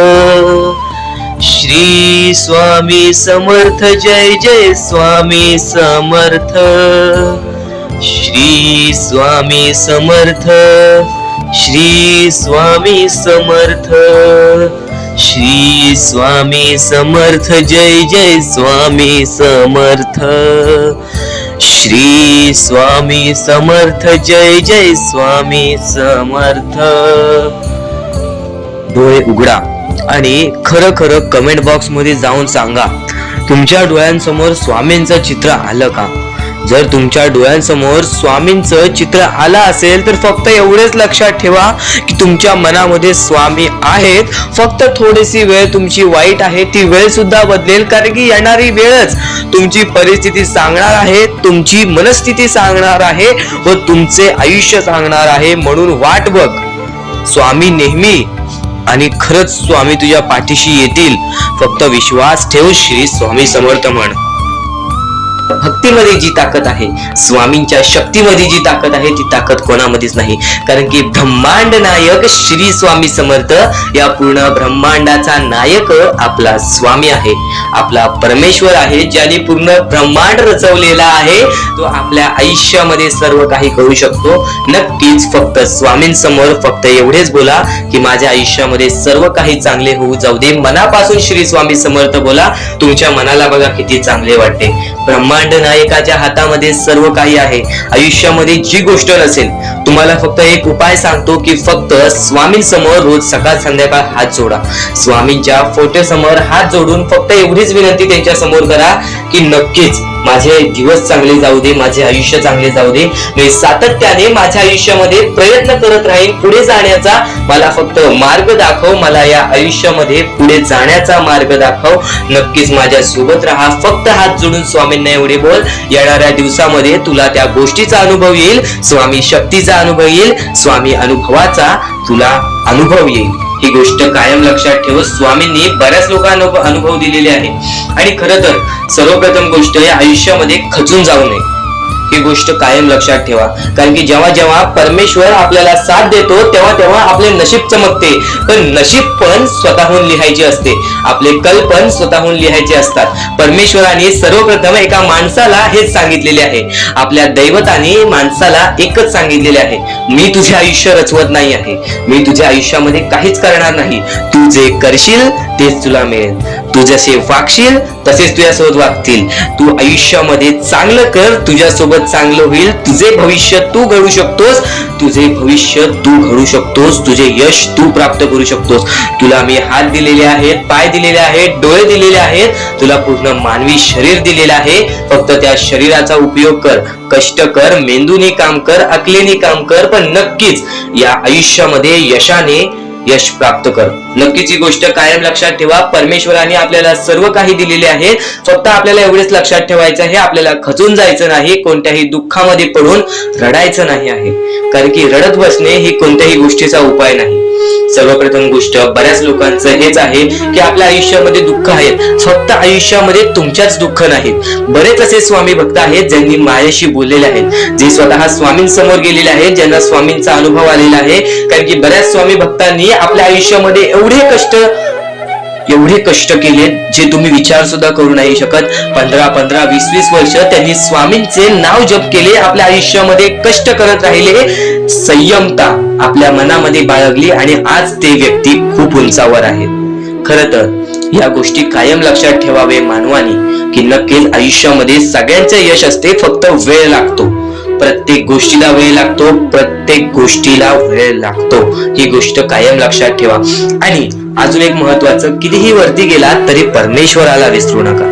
B: श्री स्वामी समर्थ, जय जय स्वामी समर्थ. श्री स्वामी समर्थ, श्री स्वामी समर्थ, श्री स्वामी समर्थ, जय जय स्वामी समर्थ. श्री स्वामी समर्थ, जय जय स्वामी समर्थ. डोळे उघडा आणि खरं कमेंट बॉक्स मध्ये जाऊन सांगा, तुमच्या डोळ्यांसमोर स्वामींचं चित्र आलं का? जर तुमच्या डोळ्यांसमोर स्वामींचं चित्र आलं असेल तर फक्त एवढेच लक्षात ठेवा की तुमच्या मनामध्ये स्वामी आहेत. फक्त थोडीशी वेळ तुमची वाईट आहे, ती वेळ सुद्धा बदलेल, कारण की येणारी वेळच तुमची परिस्थिती सांगणार आहे, तुमची मनस्थिती सांगणार आहे व तुमचे आयुष्य सांगणार आहे. म्हणून वाट बघ, स्वामी नेहमी आणि खरंच स्वामी तुझ्या पाठीशी येतील. फक्त विश्वास ठेव. श्री स्वामी समर्थ म्हण. भक्तीमध्ये जी ताकद आहे, स्वामींच्या शक्तीमध्ये जी ताकद आहे, ती ताकद कोणामध्येच नाही, कारण की ब्रह्मांड नायक श्री स्वामी समर्थ, या पूर्ण ब्रह्मांडाचा नायक आपला स्वामी आहे, आपला परमेश्वर आहे, ज्याने पूर्ण ब्रह्मांड रचवलेला आहे. तो आपल्या आयुष्यामध्ये सर्व काही करू शकतो. नक्कीच फक्त स्वामींसमोर फक्त एवढेच बोला की माझ्या आयुष्यामध्ये सर्व काही चांगले होऊ जाऊ दे. मनापासून श्री स्वामी समर्थ बोला. तुमच्या मनाला बघा किती चांगले वाटते. ब्रह्मांड ब्रह्मांड नायकाच्या हातामध्ये सर्व काही आहे. आयुष्यामध्ये जी गोष्ट नसेल, तुम्हाला फक्त एक उपाय सांगतो की फक्त स्वामींसमोर रोज सकाळ संध्याकाळ हात जोडा. स्वामींच्या फोटो समोर हात जोडून फक्त एवढीच विनंती त्यांच्या समोर करा की नक्कीच माझे दिवस चांगले जाऊ दे, माझे आयुष्य चांगले जाऊ दे. मी सातत्याने माझ्या आयुष्यामध्ये प्रयत्न करत राहीन पुढे जाण्याचा. मला फक्त मार्ग दाखव, मला या आयुष्यामध्ये पुढे जाण्याचा मार्ग दाखव. नक्कीच माझ्या सोबत राहा. फक्त हात जोडून स्वामींना एवढे बोल. येणाऱ्या दिवसामध्ये तुला त्या गोष्टीचा अनुभव येईल, स्वामी शक्तीचा अनुभव येईल, स्वामी अनुभवाचा तुला अनुभव येईल. ही गोष्ट कायम लक्षात ठेव. स्वामींनी बऱ्याच लोकांना अनुभव दिलेले आहे. आणि खरं तर सर्वप्रथम गोष्ट या आयुष्यामध्ये खचून जाऊ नये, ही गोष्ट कायम लक्षात ठेवा. कारण की जेव्हा जेव्हा परमेश्वर आपल्याला साथ देतो तेव्हा तेव्हा आपले नशीब चमकते. पण नशीब पण स्वतःहून लिहायचे असते, आपले कल पण स्वतःहून लिहायचे असतात. परमेश्वराने सर्वप्रथम एका माणसाला हेच सांगितलेले आहे. आपल्या दैवताने माणसाला एकच सांगितलेले आहे, मी तुझे आयुष्य रचवत नाही आहे, मी तुझ्या आयुष्यामध्ये काहीच करणार नाही. तू जे करशील तेच तुला मिळेल. तू जसे वागशील तसेच तुझ्यासोबत वागतील. तू आयुष्यामध्ये चांगलं कर, तुझ्यासोबत चांगलं होईल. तुझे भविष्य तू घडू शकतोस, तुझे भविष्य तू घडू शकतोस, तुझे यश तू प्राप्त करू शकतोस. तुला मी हात दिलेले आहेत, पाय दिलेले आहेत, डोळे दिलेले आहेत, तुला पूर्ण मानवी शरीर दिलेलं आहे. फक्त त्या शरीराचा उपयोग कर, कष्ट कर, मेंदूने काम कर, अकलेने काम कर, पण नक्कीच या आयुष्यामध्ये यशाने यश प्राप्त कर. नक्कीच ही गोष्ट कायम लक्षात ठेवा. परमेश्वराने आपल्याला सर्व काही दिलेले आहे. फक्त आपल्याला एवढेच लक्षात ठेवायचं आहे, आपल्याला खचून जायचं नाही, कोणत्याही दुःखामध्ये पडून रडायचं नाही आहे. कारण की रडत बसणे ही कोणत्याही गोष्टीचा उपाय नाही. सर्वप्रथम गोष्ट बऱ्याच लोकांचं हेच आहे की आपल्या आयुष्यामध्ये दुःख आहेत. फक्त आयुष्यामध्ये तुमच्याच दुःख नाहीत. बरेच असे स्वामी भक्त आहेत ज्यांनी माझ्याशी बोललेले आहेत, जे स्वतः स्वामींसमोर गेलेले आहेत, ज्यांना स्वामींचा अनुभव आलेला आहे. कारण की बऱ्याच स्वामी भक्तांनी आपल्या आयुष्यामध्ये एवढे कष्ट केले जे तुम्ही विचार सुद्धा करू नाही शकत. 15, 20 वर्ष त्यांनी स्वामींचे नाव जप केले, आपल्या आयुष्यामध्ये कष्ट करत राहिले, संयमता आपल्या मनामध्ये बाळगली आणि आज ते व्यक्ती खूप उंचावर आहेत. खरं तर या गोष्टी कायम लक्षात ठेवावे मानवानी की नक्कीच आयुष्यामध्ये सगळ्यांचे यश असते, फक्त वेळ लागतो. प्रत्येक गोष्टीला वेळ लागतो, प्रत्येक गोष्टीला वेळ लागतो. ही गोष्ट कायम लक्षात ठेवा. आणि अजून एक महत्वाचं, कितीही वरती गेला तरी परमेश्वराला विसरू नका.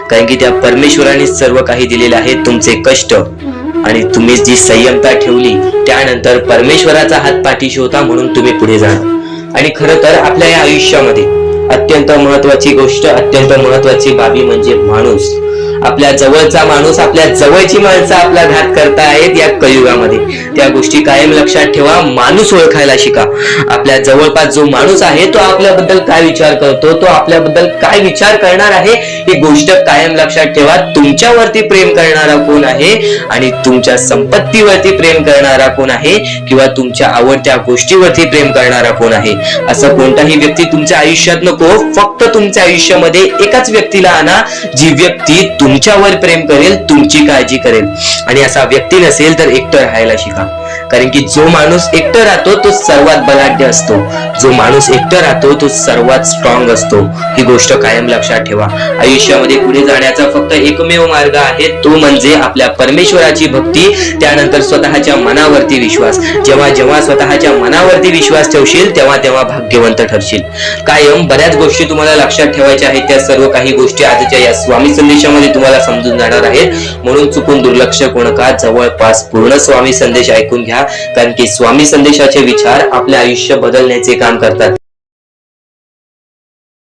B: कारण की त्या परमेश्वराने सर्व काही दिलेले आहे. तुमचे कष्ट आणि तुम्ही जी संयमता ठेवली त्यानंतर परमेश्वराचा हात पाठीशी होता म्हणून तुम्ही पुढे जाणार. आणि खरं तर आपल्या या आयुष्यामध्ये अत्यंत महत्वाची गोष्ट, अत्यंत महत्वाची बाबी म्हणजे माणूस. आपल्या जवळचा माणूस, आपल्या जवळची माणसं आपला घात करतायत या कलियुगामध्ये. त्या गोष्टी कायम लक्षात ठेवा. माणूस ओळखायला शिका. आपल्या जवळपास जो माणूस आहे तो आपल्याबद्दल काय विचार करतो, तो आपल्याबद्दल काय विचार करणार आहे, ही गोष्ट कायम लक्षात ठेवा. तुमच्यावरती प्रेम करणारा कोण आहे आणि तुमच्या संपत्तीवरती प्रेम करणारा कोण आहे किंवा तुमच्या आवडत्या गोष्टीवरती प्रेम करणारा कोण आहे. असं कोणताही व्यक्ती तुमच्या आयुष्यात नको. फक्त तुमच्या आयुष्यामध्ये एकाच व्यक्तीला आणा, जी व्यक्ती तुमच्यावर प्रेम करेल, तुमची काळजी करेल. आणि असा व्यक्ती नसेल तर एकटं राहायला शिका. कारण की जो माणूस एकटं राहतो तो सर्वात बलाढ्य असतो, जो माणूस एकटं राहतो तो सर्वात स्ट्रॉंग असतो. ही गोष्ट कायम लक्षात ठेवा. आयुष्यामध्ये पुढे जाण्याचा फक्त एकमेव मार्ग आहे, तो म्हणजे आपल्या परमेश्वराची भक्ती, त्यानंतर स्वतःच्या मनावरती विश्वास. जेव्हा जेव्हा स्वतःच्या मनावरती विश्वास ठेवशील तेव्हा तेव्हा भाग्यवंत ठरशील. कायम बऱ्याच गोष्टी तुम्हाला लक्षात ठेवायच्या आहेत. त्या सर्व काही गोष्टी आजच्या या स्वामी संदेशामध्ये तुम्हाला समजून जाणार आहेत. म्हणून चुकून दुर्लक्ष करू नका. जवळपास पूर्ण स्वामी संदेश ऐकून घ्या. कारण की स्वामी संदेशाचे विचार आपले आयुष्य बदलण्याचे काम करतात.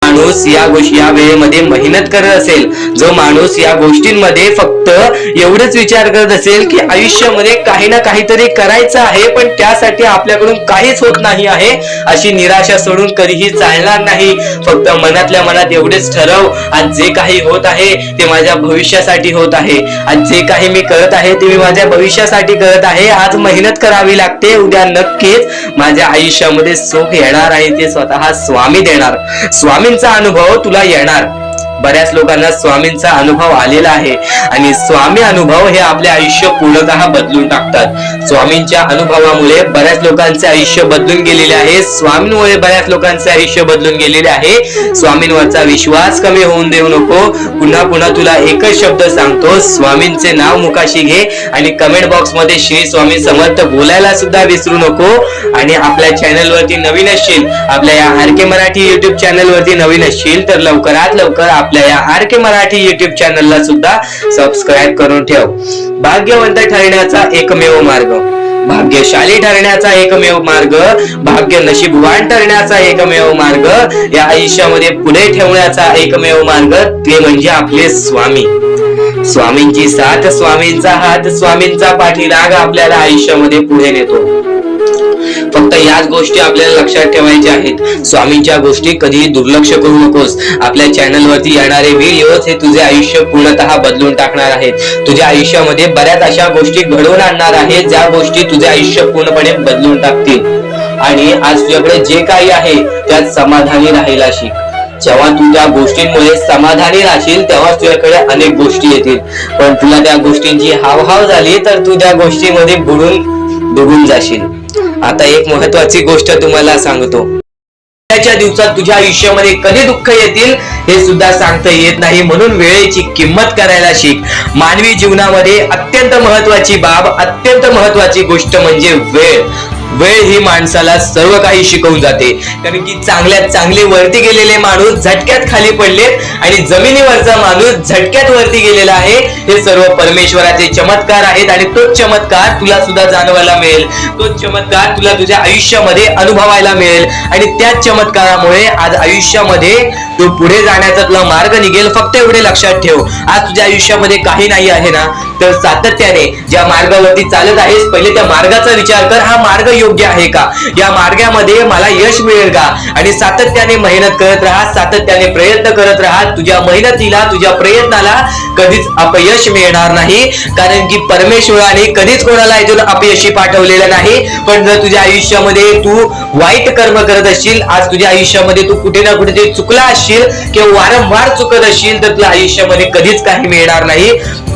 B: माणूस या वेळेमध्ये मेहनत करत असेल, जो माणूस या गोष्टींमध्ये फक्त एवढंच विचार करत असेल की आयुष्यामध्ये काही ना काहीतरी करायचं आहे पण त्यासाठी आपल्याकडून काहीच होत नाही आहे, अशी निराशा सोडून कधीही चालणार नाही. फक्त मनातल्या मनात एवढेच ठरव, आज जे काही होत आहे ते माझ्या भविष्यासाठी होत आहे. आज जे काही मी करत आहे ते मी माझ्या भविष्यासाठी करत आहे. आज मेहनत करावी लागते, उद्या नक्कीच माझ्या आयुष्यामध्ये सुख येणार आणि ते स्वतः स्वामी देणार. स्वामींचा अनुभव तुला येणार. बऱ्याच लोकांना स्वामींचा अनुभव आलेला आहे आणि स्वामी अनुभव हे आपले आयुष्य पूर्णतः बदलून टाकतात. स्वामींच्या अनुभवामुळे बऱ्याच लोकांचे आयुष्य बदलून गेलेले आहे. स्वामींमुळे बऱ्याच लोकांचे आयुष्य बदलून गेलेले आहे. स्वामींवरचा विश्वास कमी होऊन देऊ नको. पुन्हा पुन्हा तुला एकच शब्द सांगतो, स्वामींचे नाव मुखाशी घे आणि कमेंट बॉक्स मध्ये श्री स्वामी समर्थ बोलायला सुद्धा विसरू नको. आणि आपल्या चॅनल वरती नवीन असशील, आपल्या या आर के मराठी युट्यूब चॅनल वरती नवीन असशील तर लवकरात लवकर आपल्या या आर के मराठी युट्यूब चॅनलला सुद्धा सबस्क्राईब करून ठेव. भाग्यवंत ठरण्याचा एकमेव मार्ग, भाग्यशाली ठरण्याचा एकमेव मार्ग, भाग्य नशीबवान ठरण्याचा एकमेव मार्ग, या आयुष्यामध्ये पुढे ठेवण्याचा एकमेव मार्ग ते म्हणजे आपले स्वामी. स्वामींची साथ, स्वामींचा हात, स्वामींचा पाठीराग आपल्याला आयुष्यामध्ये पुढे नेतो. फक्त याच गोष्टी आपल्याला लक्षात ठेवायच्या आहेत. स्वामींच्या गोष्टी कधीही दुर्लक्ष करू नकोस. आपल्या चॅनल वरती येणारे व्हिडिओज हे तुझे आयुष्य पूर्णतः बदलून टाकणार आहेत. तुझ्या आयुष्यामध्ये बऱ्याच अशा गोष्टी घडवून आणणार आहेत ज्या गोष्टी तुझे आयुष्य पूर्णपणे बदलून टाकतील. आणि आज तुझ्याकडे जे काही आहे त्यात समाधानी राहायला शिक. जेव्हा तू त्या गोष्टींमुळे समाधानी राहशील तेव्हा तुझ्याकडे अनेक गोष्टी येतील. पण तुला त्या गोष्टींची हावभाव झाली तर तू त्या गोष्टीमध्ये बुडून डुबून जाशील. आता एक महत्वाची गोष्ट तुम्हाला सांगतो. उद्याच्या दिवसात तुझ्या आयुष्यामध्ये कधी दुःख येतील हे सुद्धा सांगता येत नाही. म्हणून वेळेची किंमत करायला शिक. मानवी जीवनामध्ये अत्यंत महत्वाची बाब, अत्यंत महत्वाची गोष्ट म्हणजे वेळ. वेळ ही माणसाला सर्व काही शिकवून जाते. कारण की चांगल्यात चांगले वरती गेलेले माणूस झटक्यात खाली पडलेत आणि जमिनीवरचा माणूस झटक्यात वरती गेलेला आहे. हे सर्व परमेश्वराचे चमत्कार आहेत आणि तोच चमत्कार तुला सुद्धा जाणवायला मिळेल. तोच चमत्कार तुला तुझ्या आयुष्यामध्ये अनुभवायला मिळेल आणि त्याच चमत्कारामुळे आज आयुष्यामध्ये तू पुढे जाण्याचा तुला मार्ग निघेल. फक्त एवढे लक्षात ठेव, आज तुझ्या आयुष्यामध्ये काही नाही आहे ना तर सातत्याने ज्या मार्गावरती चालत आहेस पहिले त्या मार्गाचा विचार कर. हा मार्ग योग्य आहे का? या मार्गामध्ये मला यश मिळेल का? आणि सातत्याने मेहनत करत राहा, सातत्याने प्रयत्न करत राहा. तुझ्या मेहनतीला, तुझ्या प्रयत्नाला कधीच अपयश मिळणार नाही. कारण की परमेश्वराने कधीच कोणाला इथून अपयशी पाठवलेलं नाही. पण जर तुझ्या आयुष्यामध्ये तू वाईट कर्म करत असशील, आज तुझ्या आयुष्यामध्ये तू कुठे ना कुठे चुकला असशील किंवा वारंवार चुकत असशील तर तुला आयुष्यामध्ये कधीच काही मिळणार नाही.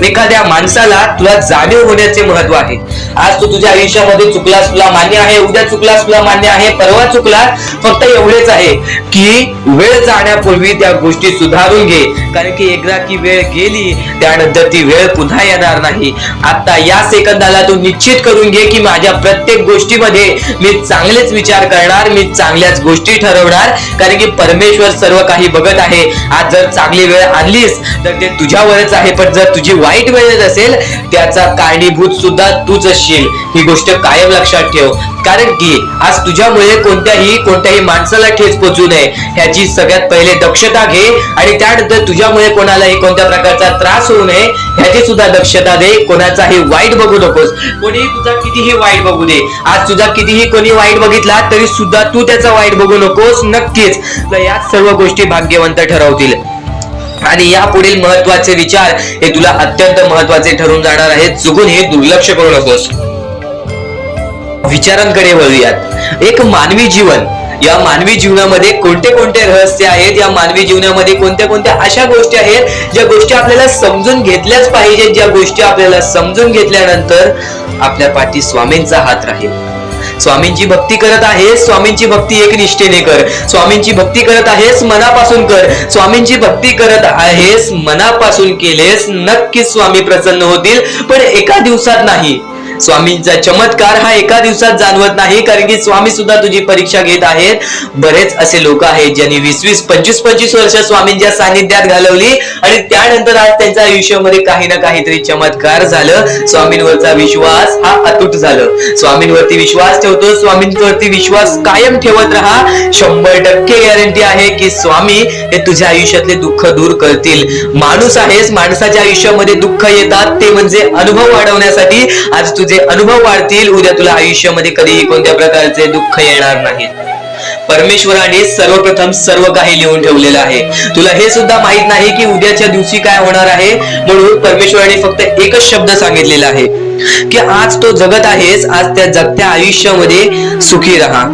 B: एखाद्या माणसाला तुला जाणीव होण्याचे महत्व आहे. आज तू तुझ्या आयुष्यामध्ये चुकलास, तुला मान्य आहे. उद्या चुकलास, तुला मान्य आहे. परवा चुकलास, फक्त एवढेच आहे की वेळ जाण्यापूर्वी त्या गोष्टी सुधारून घे. कारण की एकदा की वेळ गेली त्यानंतर ती वेळ पुन्हा येणार नाही. आता या सेकंदाला तू निश्चित करून घे की माझ्या प्रत्येक गोष्टीमध्ये मी चांगलेच विचार करणार, मी चांगल्याच गोष्टी ठरवणार. कारण की परमेश्वर सर्व काही बघत आहे. आज जर चांगली वेळ आणलीस तर ते तुझ्यावरच आहे, पण जर तुझी वाईट वेळ असेल त्याचा कारणीभूत सुद्धा तूच असशील. ही गोष्ट कायम लक्षात ठेव. कारण की आज तुझ्यामुळे कोणत्याही माणसाला ठेच पोहोचू नये ह्याची सगळ्यात पहिले दक्षता घे. आणि त्यानंतर तुझ्यामुळे कोणालाही कोणत्या प्रकारचा त्रास होऊ नये ह्याची सुद्धा दक्षता दे. कोणाचाही वाईट बघू नकोस. कोणीही तुझा कितीही वाईट बघू दे. आज तुझा कितीही कोणी वाईट बघितला तरी सुद्धा तू त्याचा वाईट बघू नकोस. नक्कीच याच सर्व गोष्टी भाग्यवंत ठरवतील. आणि या पुढील महत्वाचे विचार हे तुला अत्यंत महत्वाचे ठरून जाणार आहेत. चुकून हे दुर्लक्ष करू नकोस. विचारांकडे वळूयात. एक मानवी जीवन, या मानवी जीवनामध्ये कोणते कोणते रहस्य आहेत, या मानवी जीवनामध्ये कोणत्या कोणत्या अशा गोष्टी आहेत ज्या गोष्टी आपल्याला समजून घेतल्याच पाहिजेत. ज्या गोष्टी आपल्याला समजून घेतल्यानंतर आपल्या पाठी स्वामींचा हात राहील. स्वामींची भक्ती करत आहेस, स्वामींची भक्ती एक निष्ठेने कर. स्वामींची भक्ती करत आहेस, मनापासून कर. स्वामींची भक्ती करत आहेस, मनापासून केलेस, नक्कीच स्वामी प्रसन्न होतील. पण एका दिवसात नाही. स्वामींचा चमत्कार हा एका दिवसात जाणवत नाही. कारण की स्वामी सुद्धा तुझी परीक्षा घेत आहेत. बरेच असे लोक आहेत ज्यांनी 20-20, 25-25 वर्ष स्वामींच्या सानिध्यात घालवली आणि त्यानंतर आज त्यांच्या आयुष्यामध्ये काही ना काहीतरी चमत्कार झालं. स्वामींवरचा विश्वास हा अतूट झालं. स्वामींवरती विश्वास ठेवतो, स्वामींवरती विश्वास कायम ठेवत राहा. 100% गॅरंटी आहे की स्वामी हे तुझ्या आयुष्यातले दुःख दूर करतील. माणूस आहेस, माणसाच्या आयुष्यामध्ये दुःख येतात ते म्हणजे अनुभव वाढवण्यासाठी. आज तुझे अनुभव वाढतील, उद्या तुला आयुष्यामध्ये कधीही कोणत्या प्रकारचे दुःख येणार नाही. परमेश्वराने सर्वप्रथम सर्व काही लिहून ठेवलेलं आहे. तुला हे सुद्धा माहित नाही की उद्याच्या दिवशी काय होणार आहे. म्हणून परमेश्वराने फक्त एकच शब्द सांगितलेला आहे की आज तो जगत आहेस, आज त्या जगत्या आयुष्यामध्ये सुखी राहा.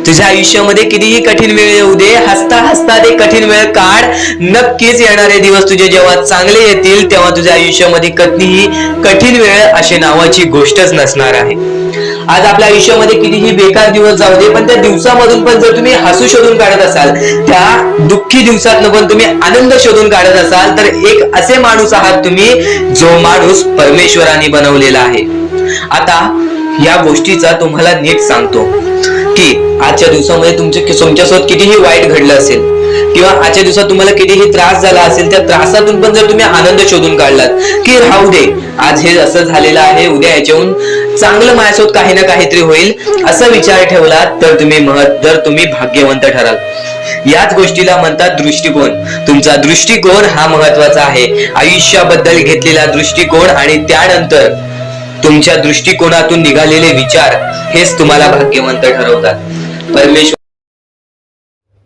B: तुझ्या आयुष्यामध्ये कितीही कठीण वेळ येऊ दे, हसता हसता ते कठीण वेळ काढ. नक्कीच येणारे दिवस तुझे जेव्हा चांगले येतील तेव्हा तुझ्या आयुष्यामध्ये कधीही कठीण वेळ अशी नावाची गोष्टच नसणार आहे. आज आपल्या आयुष्यामध्ये कितीही बेकार दिवस जाऊ दे, पण त्या दिवसामधून पण जर तुम्ही हसू शोधून काढत असाल, त्या दुःखी दिवसातनं पण तुम्ही आनंद शोधून काढत असाल, तर एक असे माणूस आहात तुम्ही जो माणूस परमेश्वराने बनवलेला आहे. आता या गोष्टीचा तुम्हाला नीट सांगतो की आजच्या दिवसामध्ये तुमच्यासोबत कितीही वाईट घडलं असेल किंवा आजच्या दिवसात तुम्हाला कितीही त्रास झाला असेल, त्या त्रासातून पण जर तुम्ही आनंद शोधून काढलात की राहू दे, आज हे असं झालेलं आहे, उद्या याच्याहून चांगलं माझ्यासोबत काही ना काहीतरी होईल, असा विचार ठेवला तर तुम्ही भाग्यवंत ठराल. याच गोष्टीला म्हणतात दृष्टिकोन. तुमचा दृष्टिकोन हा महत्वाचा आहे. आयुष्याबद्दल घेतलेला दृष्टिकोन आणि त्यानंतर तुमच्या दृष्टिकोनातून निघालेले विचार हेच तुम्हाला भाग्यवंत ठरवतात. परमेश्वर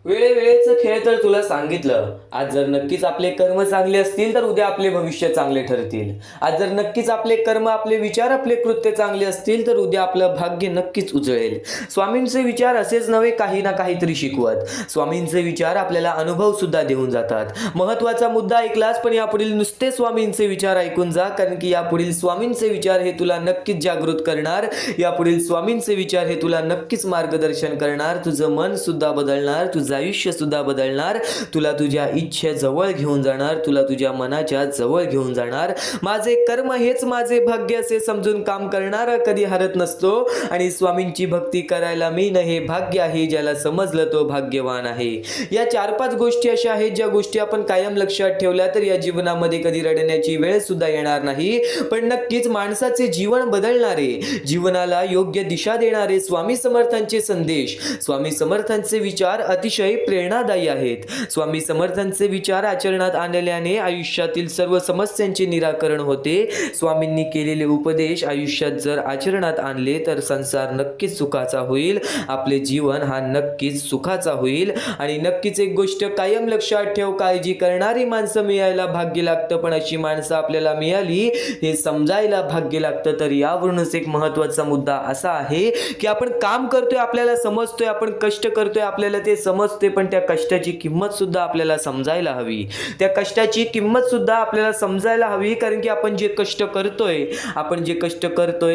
A: वेळेवेळेचं खेळ तर तुला सांगितलं. आज जर नक्कीच आपले कर्म चांगले असतील तर उद्या आपले भविष्य चांगले ठरतील. आज जर नक्कीच आपले कर्म, आपले विचार, आपले कृत्य चांगले असतील तर उद्या आपलं भाग्य नक्कीच उजळेल. स्वामींचे विचार असेच नव्हे काही ना काहीतरी शिकवत. स्वामींचे विचार आपल्याला अनुभव सुद्धा देऊन जातात. महत्वाचा मुद्दा ऐकलास, पण यापुढील नुसते स्वामींचे विचार ऐकून जा, कारण की यापुढील स्वामींचे विचार हे तुला नक्कीच जागृत करणार. यापुढील स्वामींचे विचार हे तुला नक्कीच मार्गदर्शन करणार. तुझं मन सुद्धा बदलणार, तुझं आयुष्य सुद्धा बदलणार, तुला तुझ्या इच्छे जवळ घेऊन जाणार, तुला तुझ्या मनाच्या जवळ घेऊन जाणार. माझे कर्म हेच माझे भाग्य असे समजून काम करणारा कधी हरत नसतो. आणि स्वामींची भक्ती करायला मी न हे भाग्य आहे, ज्याला समजलं तो भाग्यवान आहे. या 4-5 गोष्टी अशा आहेत ज्या गोष्टी आपण कायम लक्षात ठेवल्या तर या जीवनामध्ये कधी रडण्याची वेळ सुद्धा येणार नाही. पण नक्कीच माणसाचे जीवन बदलणारे, जीवनाला योग्य दिशा देणारे स्वामी समर्थांचे संदेश, स्वामी समर्थांचे विचार अतिशय प्रेरणादायी आहेत. स्वामी समर्थांचे विचार आचरणात आणल्याने आयुष्यातील सर्व समस्यांचे निराकरण होते. स्वामींनी केलेले उपदेश आयुष्यात जर आचरणात आणले तर संसार नक्कीच सुखाचा होईल, आपले जीवन हा नक्कीच सुखाचा होईल. आणि नक्कीच एक गोष्ट कायम लक्षात ठेव, काळजी करणारी माणसं मिळायला भाग्य लागतं, पण अशी माणसं आपल्याला मिळाली हे समजायला भाग्य लागतं. तर यावरूनच एक महत्त्वाचा मुद्दा असा आहे की आपण काम करतोय, आपल्याला समजतोय, आपण कष्ट करतोय, आपल्याला ते समजतोय, पण त्या कष्टाची किंमत सुद्धा आपल्याला समजायला हवी. त्या कष्टाची किंमत सुद्धा आपल्याला समजायला हवी, कारण की आपण जे कष्ट करतोय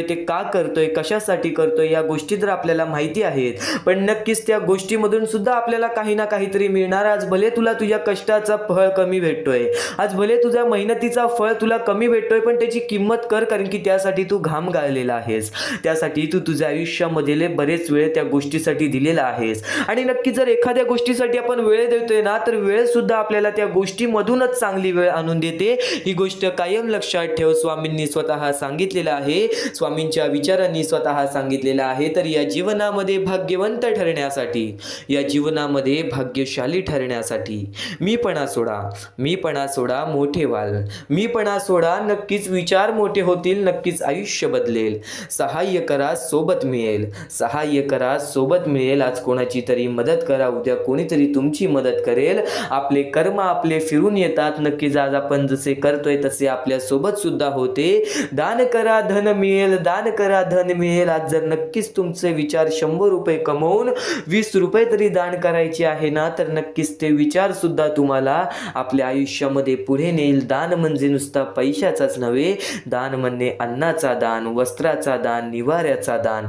A: ते का करतोय, कशासाठी करतोय, या गोष्टी तर आपल्याला माहिती आहेत. पण नक्कीच त्या गोष्टीमधून सुद्धा आपल्याला काही ना काहीतरी मिळणार. आज भले तुला तुझ्या कष्टाचा फळ कमी भेटतोय, आज भले तुझ्या मेहनतीचा फळ तुला कमी भेटतोय, पण त्याची किंमत कर, कारण की त्यासाठी तू घाम गाळलेला आहेस, त्यासाठी तू तुझ्या आयुष्यामधले बरेच वेळ त्या गोष्टीसाठी दिलेला आहेस. आणि नक्की जर एखाद्या गोष्टीसाठी आपण वेळ देतोय ना, तर वेळ सुद्धा आपल्याला त्या गोष्टीमधूनच चांगली वेळ आणून देते. ही गोष्ट कायम लक्षात ठेव. स्वामींनी स्वतः सांगितलेलं आहे, स्वामींच्या विचारांनी स्वतः सांगितलेलं आहे. तर या जीवनामध्ये भाग्यवंत ठरण्यासाठी, या जीवनामध्ये भाग्यशाली ठरण्यासाठी मीपणा सोडा, मोठे व्हाल. मीपणा सोडा, नक्कीच विचार मोठे होतील, नक्कीच आयुष्य बदलेल. सहाय्य करा, सोबत मिळेल. आज कोणाची तरी मदत करा, उद्या कोणीतरी तुमची मदत करेल. आपले कर्म आपले फिरून येतात. नक्कीच आज आपण जसे करतोय तसे आपल्या सोबत सुद्धा होते. दान करा धन मिळेल. आज जर नक्कीच तुमचे विचार 100 रुपये कमवून 20 रुपये तरी दान करायचे आहे ना, तर नक्कीच ते विचार सुद्धा तुम्हाला आपल्या आयुष्यामध्ये पुढे नेईल. दान म्हणजे नुसता पैशाचाच नव्हे, दान म्हणजे अन्नाचा दान, वस्त्राचा दान, निवाऱ्याचा दान.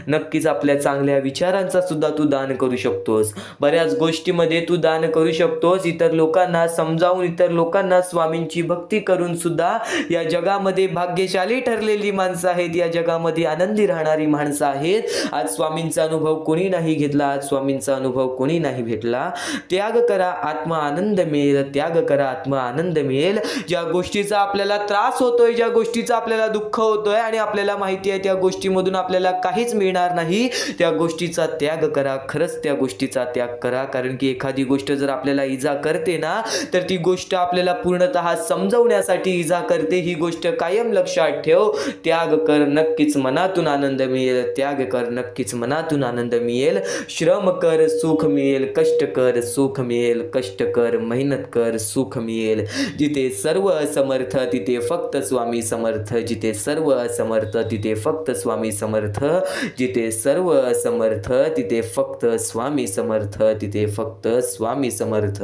A: नक्कीच आपल्या चांगल्या विचारांचा सुद्धा तू दान करू शकतोस. बऱ्याच गोष्टीमध्ये तू दान करू शकतोस. इतर लोकांना समजावून, इतर लोकांना स्वामींची भक्ती करून सुद्धा या जगामध्ये भाग्यशाली ठरलेली माणसं आहेत, या जगामध्ये आनंदी राहणारी माणसं आहेत. आज स्वामींचा अनुभव कोणी नाही घेतला, आज स्वामींचा अनुभव कोणी नाही भेटला. त्याग करा, आत्मा आनंद मिळेल. ज्या गोष्टीचा आपल्याला त्रास होतोय, ज्या गोष्टीचा आपल्याला दुःख होतोय आणि आपल्याला माहिती आहे त्या गोष्टीमधून आपल्याला काहीच मिळणार नाही, त्या गोष्टीचा त्याग करा. खरंच त्या गोष्टी गोष्टीचा त्याग करा, कारण की एखादी गोष्ट जर आपल्याला इजा करते ना तर ती गोष्ट आपल्याला पूर्णतः समजवण्यासाठी इजा करते. ही गोष्ट कायम लक्षात ठेव. त्याग कर, नक्कीच मनातून आनंद मिळेल. त्याग कर, नक्कीच मनातून आनंद मिळेल. श्रम कर, सुख मिळेल. कष्ट कर, सुख मिळेल. कष्ट कर, मेहनत कर, सुख मिळेल. जिथे सर्व असमर्थ तिथे फक्त स्वामी समर्थ. जिथे सर्व असमर्थ तिथे फक्त स्वामी समर्थ. जिथे सर्व असमर्थ तिथे फक्त स्वामी समर्थ. तिथे फक्त स्वामी समर्थ.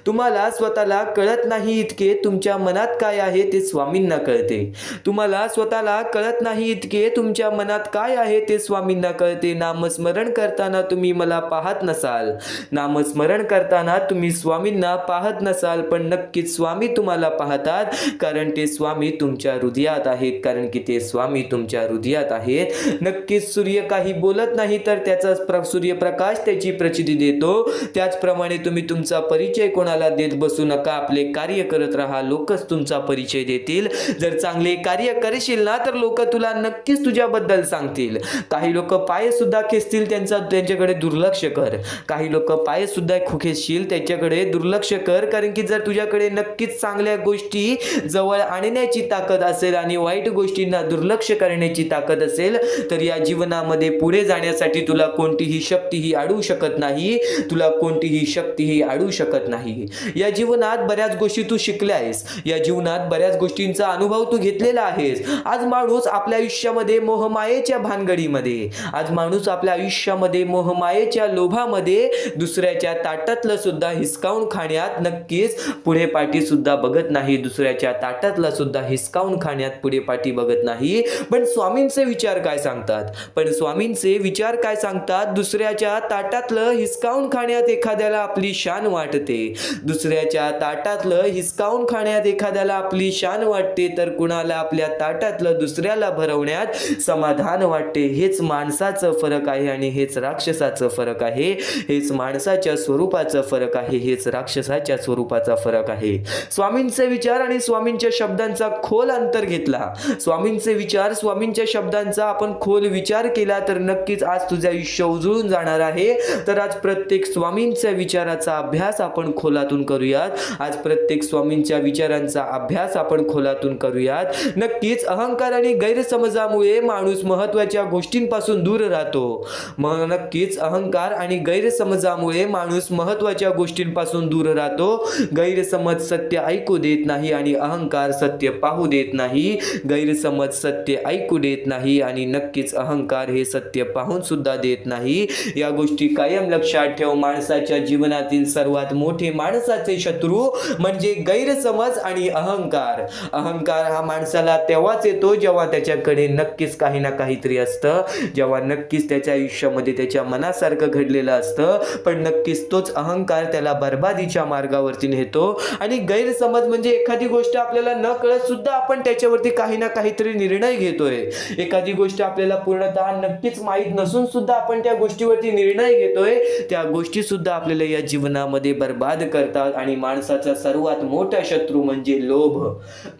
A: तुम्हाला स्वतःला कळत नाही इतके तुमच्या मनात काय आहे ते स्वामींना कळते. तुम्हाला स्वतःला कळत नाही इतके तुमच्या मनात काय आहे ते स्वामींना कळते. नामस्मरण करताना तुम्ही मला पाहत नसाल, नामस्मरण करताना तुम्ही स्वामींना पाहत नसाल, पण नक्कीच स्वामी तुम्हाला पाहतात, कारण ते स्वामी तुमच्या हृदयात आहेत. कारण की ते स्वामी तुमच्या हृदयात आहेत. नक्कीच सूर्य काही बोलत नाही तर त्याचा सूर्यप्रकाश त्याची प्रचिती देतो. त्याचप्रमाणे तुम्ही तुमचा परिचय कोणाला देत बसू नका. आपले कार्य करत राहा, लोकच तुमचा परिचय देतील. जर चांगले कार्य करशील ना तर लोक तुला नक्कीच तुझ्याबद्दल सांगतील. काही लोक पाय सुद्धा खेचतील, त्यांच्याकडे दुर्लक्ष कर. काही लोक पाय सुद्धा खेचशील, त्याच्याकडे दुर्लक्ष कर, कारण की जर तुझ्याकडे नक्कीच चांगल्या गोष्टी जवळ आणण्याची ताकद असेल आणि वाईट गोष्टींना दुर्लक्ष करण्याची ताकद असेल तर या जीवनामध्ये पुढे जाण्यासाठी तुला कोणतीही शक्तीही अडवू शकत नाही. तुला कोणतीही शक्तीही अडवू शकत नाही. या जीवनात बऱ्याच गोष्टी तू शिकल्या आहेस. या जीवनात बऱ्याच गोष्टींचा अनुभव तू घेतलेला आहेस. आज माणूस आपल्या आयुष्यामध्ये मोहमायेच्या भानगडीमध्ये, आज माणूस आपल्या आयुष्यामध्ये मोहमायेच्या लोभामध्ये दुसऱ्याच्या ताटातलं सुद्धा हिसकावून खाण्यात नक्कीच पुढे पाठी सुद्धा बघत नाही. दुसऱ्याच्या ताटातला सुद्धा हिसकावून खाण्यात पुढे पाठी बघत नाही. पण स्वामींचे विचार काय सांगतात? पण स्वामींचे विचार काय सांगतात? दुसऱ्याच्या ताटातलं हिसकावून खाण्यात एखाद्याला आपली शान वाटते. दुसऱ्याच्या ताटातलं हिसकावून खाण्यात एखाद्याला आपली शान वाटते, तर कुणाला आपल्या ताटातलं दुसऱ्याला भरवण्यात समाधान वाटते. हेच माणसाचं फरक आहे आणि हेच राक्षसाचं फरक आहे. हेच माणसाच्या स्वरूपाचं फरक आहे. हेच राक्षसाच्या स्वरूपाचा फरक आहे. स्वामींचे विचार आणि स्वामींच्या शब्दांचा खोल अंतर घेतला, स्वामींचे विचार, स्वामींच्या शब्दांचा आपण खोल विचार केला तर नक्कीच आज तुझे आयुष्य उजळून जाणार आहे. तर आज प्रत्येक स्वामींच्या विचाराचा अभ्यास आपण खोलातून करूयात. आज प्रत्येक स्वामींच्या विचारांचा अभ्यास आपण खोलातून करूयात. नक्कीच अहंकार आणि गैरसमजामुळे माणूस महत्त्वाच्या गोष्टींपासून दूर राहतो. नक्कीच अहंकार आणि गैरसमजामुळे माणूस महत्त्वाच्या गोष्टींपासून दूर राहतो. गैरसमज सत्य ऐकू देत नाही आणि अहंकार सत्य पाहू देत नाही. गैरसमज सत्य ऐकू देत नाही आणि नक्कीच अहंकार हे सत्य पाहून सुद्धा देत नाही. या गोष्टी कायम लक्षात ठेव. माणसाच्या जीवनातील सर्वात मोठे माणसाचे शत्रू म्हणजे गैरसमज आणि अहंकार. अहंकार हा माणसाला तेव्हाच येतो जेव्हा त्याच्याकडे नक्कीच काही ना काहीतरी असतं, जेव्हा नक्कीच त्याच्या आयुष्यामध्ये त्याच्या मनासारखं घडलेलं असतं, पण नक्कीच तोच अहंकार त्याला बर्बादीच्या मार्गावरती नेतो. आणि गैरसमज म्हणजे एखादी गोष्ट आपल्याला न कळत सुद्धा आपण त्याच्यावरती काही ना काहीतरी निर्णय घेतोय. एखादी गोष्ट आपल्याला पूर्णतः नक्कीच माहीत नसून सुद्धा आपण त्या गोष्टीवरती निर्णय घेतोय. त्या गोष्टी सुद्धा आपल्याला या जीवनामध्ये बर्बाद करतात. आणि माणसाचा सर्वात मोठा शत्रू म्हणजे लोभ.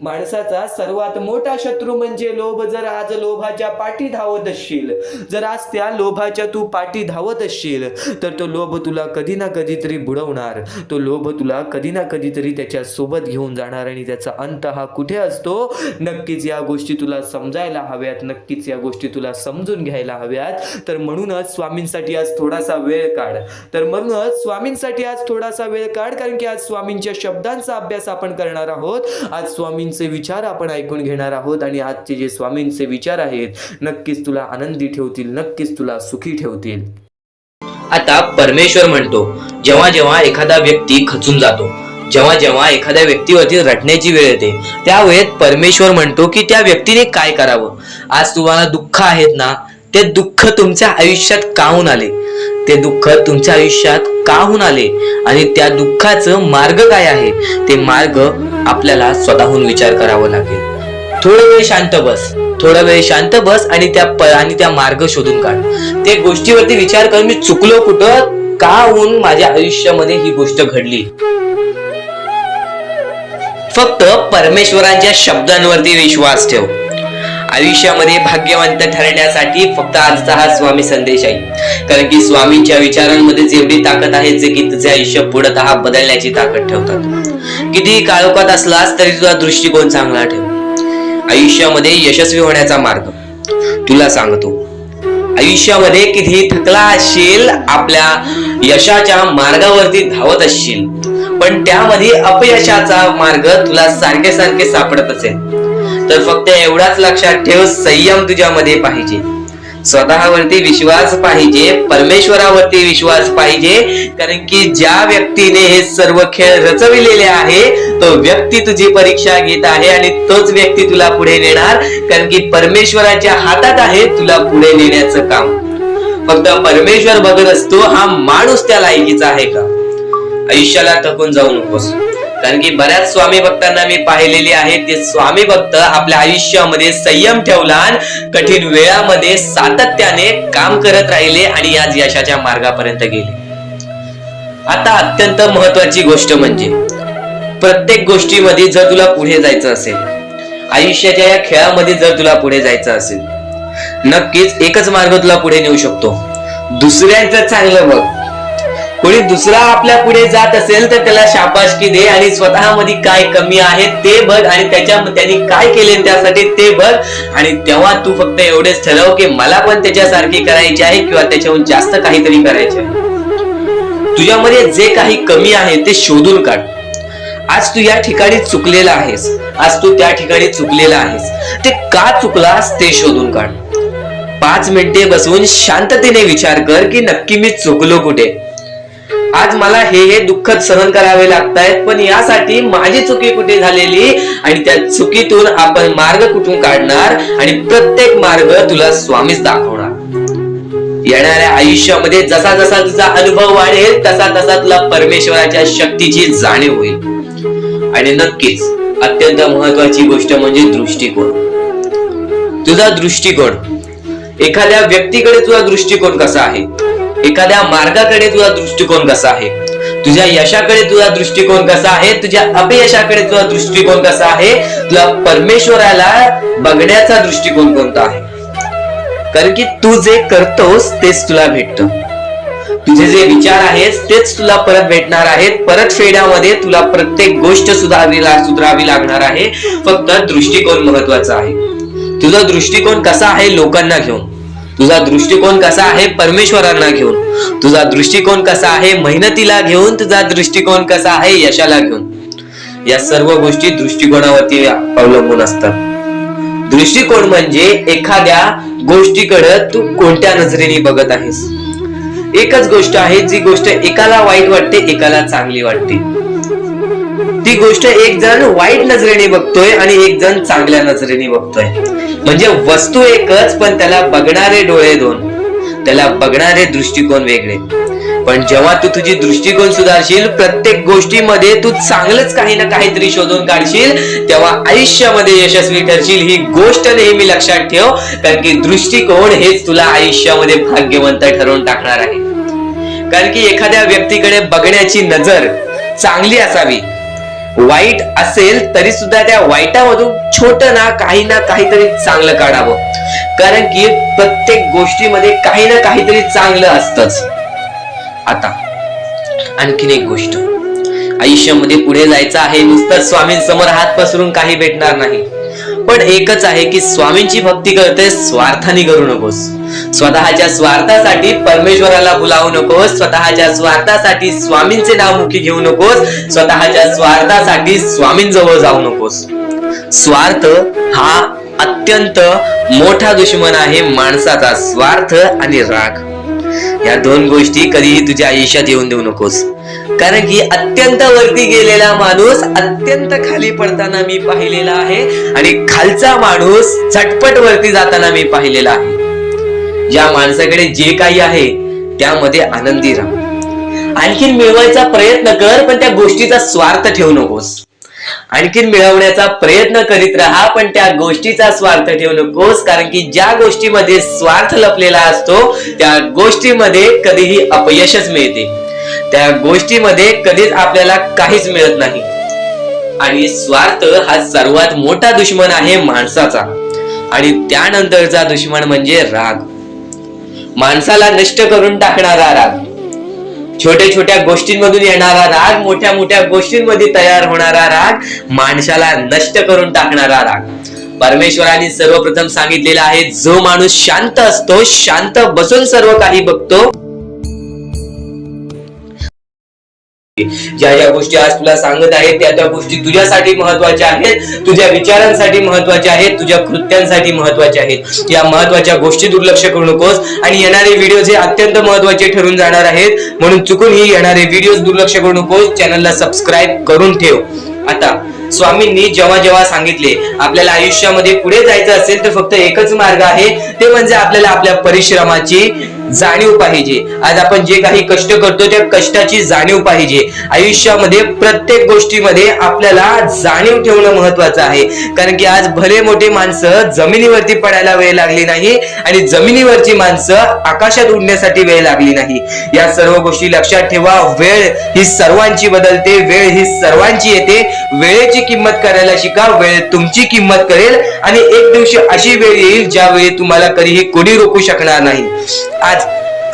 A: माणसाचा सर्वात मोठा शत्रू म्हणजे लोभ. जर आज लोभाच्या पाठी धावत असशील, जर आज त्या लोभाच्या तू पाठी धावत असशील तर तो लोभ तुला कधी ना कधीतरी बुडवणार. तो लोभ तुला कधी ना कधीतरी त्याच्या सोबत घेऊन जाणार आणि त्याचा अंत हा कुठे असतो नक्कीच या गोष्टी तुला समजायला हव्यात. नक्कीच या गोष्टी तुला समजून घ्यायला हव्यात. तर म्हणूनच स्वामींसाठी आज थोडासा वेळ काढ. तर म्हणूनच स्वामींसाठी आज थोडासा वेळ काढ, कारण की आज स्वामींच्या शब्दांचा अभ्यास आपण करणार आहोत. आज स्वामींचे विचार आपण ऐकून घेणार आहोत आणि आजचे जे स्वामींचे विचार आहेत नक्कीच तुला आनंदी ठेवतील, नक्कीच तुला सुखी ठेवतील.
B: आता परमेश्वर म्हणतो, जेव्हा जेव्हा एखादा व्यक्ती खचून जातो, जेव्हा जेव्हा एखाद्या व्यक्तीवरती रटण्याची वेळ येते, त्यावेळेत परमेश्वर म्हणतो की त्या व्यक्तीने काय करावं. आज तुम्हाला दुःख आहेत ना, ते दुःख तुमच्या आयुष्यात काहून आले, ते दुःख तुमच्या आयुष्यात काहून आले आणि त्या दुःखाचं मार्ग काय आहे, ते मार्ग आपल्याला स्वतःहून विचार करावा लागेल. थोडा वेळ शांत बस, थोडा वेळ शांत बस आणि त्या मार्ग शोधून काढ. ते गोष्टीवरती विचार कर, मी चुकलो कुठं, का होऊन माझ्या आयुष्यामध्ये ही गोष्ट घडली. फक्त परमेश्वरांच्या शब्दांवरती विश्वास ठेव. आयुष्यामध्ये भाग्यवंत ठरण्यासाठी फक्त आजचा हा स्वामी संदेश आहे. कारण की स्वामींच्या विचारांमध्ये एवढी ताकद आहे जे की तुझे आयुष्य पूर्णतः बदलण्याची ताकद ठेवतात. किती काळोखात असलास तरी तुझा दृष्टिकोन चांगला ठेव. आयुष्यामध्ये यशस्वी होण्याचा मार्ग तुला सांगतो. आयुष्यामध्ये किती थकला असशील, आपल्या यशाच्या मार्गावरती धावत असशील, पण त्यामध्ये अपयशाचा मार्ग तुला सारखे सारखे सापडत असेल, तर फक्त एवढाच लक्षात ठेव, संयम तुझ्यामध्ये पाहिजे, स्वतःवरती विश्वास पाहिजे, परमेश्वरावरती विश्वास पाहिजे. कारण की ज्या व्यक्तीने हे सर्व खेळ रचविलेले आहे तो व्यक्ती तुझी परीक्षा घेत आहे आणि तोच व्यक्ती तुला पुढे नेणार. कारण की परमेश्वराच्या हातात आहे तुला पुढे नेण्याचं काम. फक्त परमेश्वर बघत असतो हा माणूस त्या लायकीचा आहे का. आयुष्याला थकून जाऊ नकोस. कारण की बऱ्याच स्वामी भक्तांना मी पाहिलेले आहे, ते स्वामी भक्त आपल्या आयुष्यामध्ये संयम ठेवला, कठीण वेळामध्ये सातत्याने काम करत राहिले आणि आज यशाच्या मार्गापर्यंत गेले. आता अत्यंत महत्वाची गोष्ट म्हणजे प्रत्येक गोष्टीमध्ये जर तुला पुढे जायचं असेल, आयुष्याच्या या खेळामध्ये जर तुला पुढे जायचं असेल, नक्कीच एकच मार्ग तुला पुढे नेऊ शकतो. दुसऱ्यांचं चांगलं बघ. कोणी दुसरा आपल्या पुढे जात असेल तर त्याला शाबासकी दे आणि स्वतःमध्ये काय कमी आहे ते बघ आणि त्यांनी काय केले त्यासाठी ते बघ. आणि तेव्हा तू फक्त एवढेच ठरव की मला पण त्याच्यासारखी करायची आहे किंवा त्याच्याहून जास्त काहीतरी करायचे आहे. तुझ्यामध्ये जे काही कमी आहे ते शोधून काढ. आज तू या ठिकाणी चुकलेला आहेस, आज तू त्या ठिकाणी चुकलेला आहेस, ते का चुकलास ते शोधून काढ. 5 मिनिटे बसून शांततेने विचार कर की नक्की मी चुकलो कुठे. आज मला हे दुःख सहन करावे लागतायत, पण यासाठी माझी चुकी कुठे झालेली आणि त्या चुकीतून आपण मार्ग कुठून काढणार आणि प्रत्येक मार्ग तुला स्वामीच दाखवणार. येणाऱ्या आयुष्यामध्ये जसा जसा तुझा अनुभव वाढेल तसा तसा तुला परमेश्वराच्या शक्तीची जाणीव होईल. आणि नक्कीच अत्यंत महत्वाची गोष्ट म्हणजे दृष्टिकोन. तुझा दृष्टिकोन, एखाद्या व्यक्तीकडे तुझा दृष्टिकोन कसा आहे, एखाद्या मार्गाकडे तुझा दृष्टिकोन कसा आहे, तुझ्या यशाकडे तुझा दृष्टिकोन कसा आहे, तुझ्या अपयशाकडे तुझा दृष्टिकोन कसा आहे, तुला परमेश्वराला बघण्याचा दृष्टिकोन कोणता आहे. कारण की तू जे करतोस तेच तुला भेटतं. तुझे जे विचार आहेत तेच तुला परत भेटणार आहेत. परत फेड्यामध्ये तुला प्रत्येक गोष्ट सुधारावी लागणार आहे. फक्त दृष्टिकोन महत्वाचा आहे. तुझा दृष्टिकोन कसा आहे लोकांना घेऊन, तुझा दृष्टिकोन कसा आहे परमेश्वरांना घेऊन, तुझा दृष्टिकोन कसा आहे मेहनतीला घेऊन, तुझा दृष्टिकोन कसा आहे यशाला घेऊन. या सर्व गोष्टी दृष्टिकोनावरती अवलंबून असतात. दृष्टिकोन म्हणजे एखाद्या गोष्टीकडे तू कोणत्या नजरेने बघत आहेस. एकच गोष्ट आहे जी गोष्ट एकाला वाईट वाटते एकाला चांगली वाटते. ती गोष्ट एक जण वाईट नजरेने बघतोय आणि एक जण चांगल्या नजरेने बघतोय. म्हणजे वस्तू एकच पण त्याला बघणारे डोळे दोन, त्याला बघणारे दृष्टिकोन वेगळे. पण जेव्हा तू तुझी दृष्टिकोन सुधारशील, प्रत्येक गोष्टीमध्ये तू चांगलंच काही ना काहीतरी शोधून काढशील, तेव्हा आयुष्यामध्ये यशस्वी ठरशील. ही गोष्ट नेहमी लक्षात ठेव. कारण की दृष्टिकोन हेच तुला आयुष्यामध्ये भाग्यवंत ठरवून टाकणार आहे. कारण की एखाद्या व्यक्तीकडे बघण्याची नजर चांगली असावी. वाईट असेल तरी सुद्धा त्या वाईटामधून छोट ना काहीतरी चांगलं काढावं. कारण की प्रत्येक गोष्टीमध्ये काही ना काहीतरी चांगलं असतंच. आता आणखीन एक गोष्ट, आयुष्यामध्ये पुढे जायचं आहे, नुसतं स्वामींसमोर हात पसरून काही भेटणार नाही. पण एकच आहे की स्वामींची भक्ती करते स्वार्थाने करू नकोस. स्वतःच्या स्वार्थासाठी परमेश्वराला भुलावू नकोस. स्वतःच्या स्वार्थासाठी स्वामींचे नाव मुखी घेऊ नकोस. स्वतःच्या स्वार्थासाठी स्वामींजवळ जाऊ नकोस. स्वार्थ हा अत्यंत मोठा दुश्मन आहे माणसाचा. स्वार्थ आणि राग या दोन गोष्टी कधीही तुझ्या आयुष्यात येऊन देऊ नकोस. कारण की अत्यंत वरती गेलेला माणूस अत्यंत खाली पडताना मी पाहिलेला आहे आणि खालचा माणूस झटपट वरती जाताना मी पाहिलेला आहे. ज्या माणसाकडे जे काही आहे त्यामध्ये आनंदी राहा. आणखीन मिळवायचा प्रयत्न कर पण त्या गोष्टीचा स्वार्थ ठेवू नकोस. आणखीन मिळवण्याचा प्रयत्न करीत राहा पण त्या गोष्टीचा स्वार्थ ठेवू नकोस. कारण की ज्या गोष्टीमध्ये स्वार्थ लपलेला असतो त्या गोष्टीमध्ये कधीही अपयशच मिळते. त्या गोष्टीमध्ये कधीच आपल्याला काहीच मिळत नाही. आणि स्वार्थ हा सर्वात मोठा दुश्मन आहे माणसाचा. आणि त्यानंतरचा दुश्मन म्हणजे राग. माणसाला नष्ट करून टाकणारा राग, छोट्या छोट्या गोष्टींमधून येणारा राग, मोठ्या मोठ्या गोष्टींमध्ये तयार होणारा राग, माणसाला नष्ट करून टाकणारा राग. परमेश्वराने सर्वप्रथम सांगितलेलं आहे, जो माणूस शांत असतो, शांत बसून सर्व काही बघतो, ज्या ज्या गोष्टी आज तुला सांगत आहेत त्या गोष्टी तुझ्यासाठी महत्वाच्या आहेत, तुझ्या विचारांसाठी महत्वाच्या आहेत, तुझ्या कृत्यांसाठी महत्वाच्या आहेत. या महत्वाच्या गोष्टी दुर्लक्ष करू नकोस. आणि येणारे व्हिडिओ हे अत्यंत महत्वाचे ठरून जाणार आहेत, म्हणून चुकूनही येणारे व्हिडिओ दुर्लक्ष करू नकोस. चॅनलला सबस्क्राईब करून ठेव. आता स्वामींनी जेव्हा जेव्हा सांगितले आपल्याला आयुष्यामध्ये पुढे जायचं असेल तर फक्त एकच मार्ग आहे, ते म्हणजे आपल्याला आपल्या परिश्रमाची जाणीव पाहिजे. आज आपण जे काही कष्ट करतो त्या कष्टाची जाणीव पाहिजे. आयुष्यामध्ये प्रत्येक गोष्टीमध्ये आपल्याला जाणीव ठेवणं महत्वाचं आहे. कारण की आज भले मोठे माणसं जमिनीवरती पडायला वेळ लागली नाही आणि जमिनीवरची माणसं आकाशात उडण्यासाठी वेळ लागली नाही. या सर्व गोष्टी लक्षात ठेवा. वेळ ही सर्वांची बदलते, वेळ ही सर्वांची येते. वेळेची किंमत करायला शिका. वेळ तुमची किंमत करेल आणि एक दिवशी अशी वेळ येईल ज्यावेळी तुम्हाला कधीही कोणी रोखू शकणार नाही.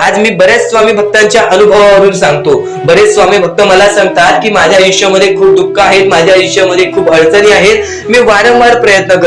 B: आज मी बऱ्याच स्वामी भक्तांच्या अनुभवावरून सांगतो. बरेच स्वामी भक्त मला सांगतात की माझ्या आयुष्यामध्ये खूप दुःख आहेत, माझ्या आयुष्यामध्ये खूप अडचणी आहेत, मी वारंवार प्रयत्न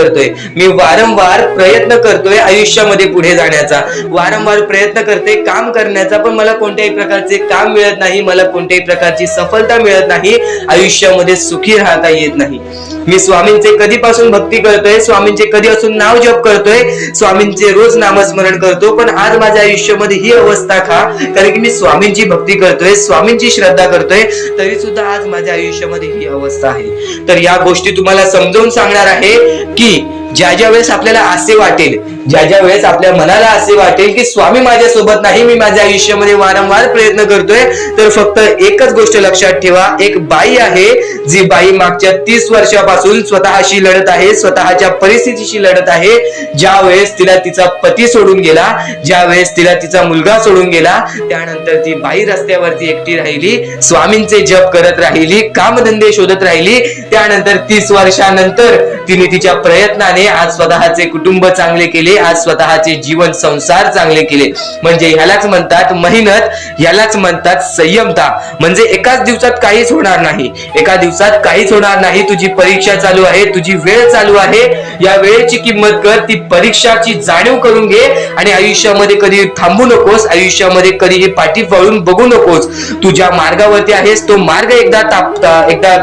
B: करतोय आयुष्यामध्ये पुढे जाण्याचा, वारंवार प्रयत्न करते काम करण्याचा, पण मला कोणत्याही प्रकारचे काम मिळत नाही, मला कोणत्याही प्रकारची सफलता मिळत नाही, आयुष्यामध्ये सुखी राहता येत नाही. मी स्वामींचे कधीपासून भक्ती करतोय, स्वामींचे कधीपासून नाव जप करतोय, स्वामींचे रोज नामस्मरण करतो, पण आज माझ्या आयुष्यामध्ये ही अवस्था का? कारण की मी स्वामींची भक्ती करतोय, स्वामींची श्रद्धा करतोय, तरी सुद्धा आज माझ्या आयुष्यामध्ये ही अवस्था आहे. तर या गोष्टी तुम्हाला समजावून सांगणार आहे की ज्या ज्या वेळेस आपल्याला असे वाटेल, ज्या ज्या वेळेस आपल्या मनाला असे वाटेल की स्वामी माझ्या सोबत नाही, मी माझ्या आयुष्यामध्ये वारंवार प्रयत्न करतोय, तर फक्त एकच गोष्ट लक्षात ठेवा. एक बाई आहे, जी बाई मागच्या 30 वर्षापासून स्वतःशी लढत आहे, स्वतःच्या परिस्थितीशी लढत आहे. ज्या वेळेस तिला तिचा पती सोडून गेला, ज्या वेळेस तिला तिचा मुलगा सोडून गेला, त्यानंतर ती बाई रस्त्यावरती एकटी राहिली, स्वामींचे जप करत राहिली, कामधंदे शोधत राहिली. त्यानंतर 30 वर्षानंतर तिने तिच्या प्रयत्नाने आज स्वतःचे कुटुंब चांगले केले, आज स्वतःचे जीवन संसार चांगले केले. म्हणजे ह्यालाच म्हणतात मेहनत, ह्यालाच म्हणतात संयमता. म्हणजे एकाच दिवसात काहीच होणार नाही, एका दिवसात काहीच होणार नाही. तुझी परीक्षा चालू आहे, तुझी वेळ चालू आहे, या वेळेची किंमत कर, ती परीक्षाची जाणीव करून घे आणि आयुष्यामध्ये कधी थांबू नकोस, आयुष्यामध्ये कधीही पाठी वळून बघू नकोस. तू ज्या मार्गावरती आहेस तो मार्ग एकदा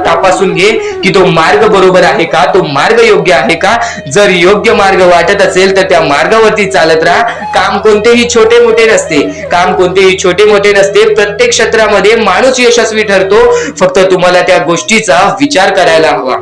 B: तपासून घे की तो मार्ग बरोबर आहे का, तो मार्ग योग्य आहे का. जर योग्य मार्ग वाटत असेल तर त्या मार्गावरती चालत राहा. काम कोणतेही छोटे मोठे नसते, काम कोणतेही छोटे मोठे नसते. प्रत्येक क्षेत्रामध्ये माणूस यशस्वी ठरतो, फक्त तुम्हाला त्या गोष्टीचा विचार करायला हवा.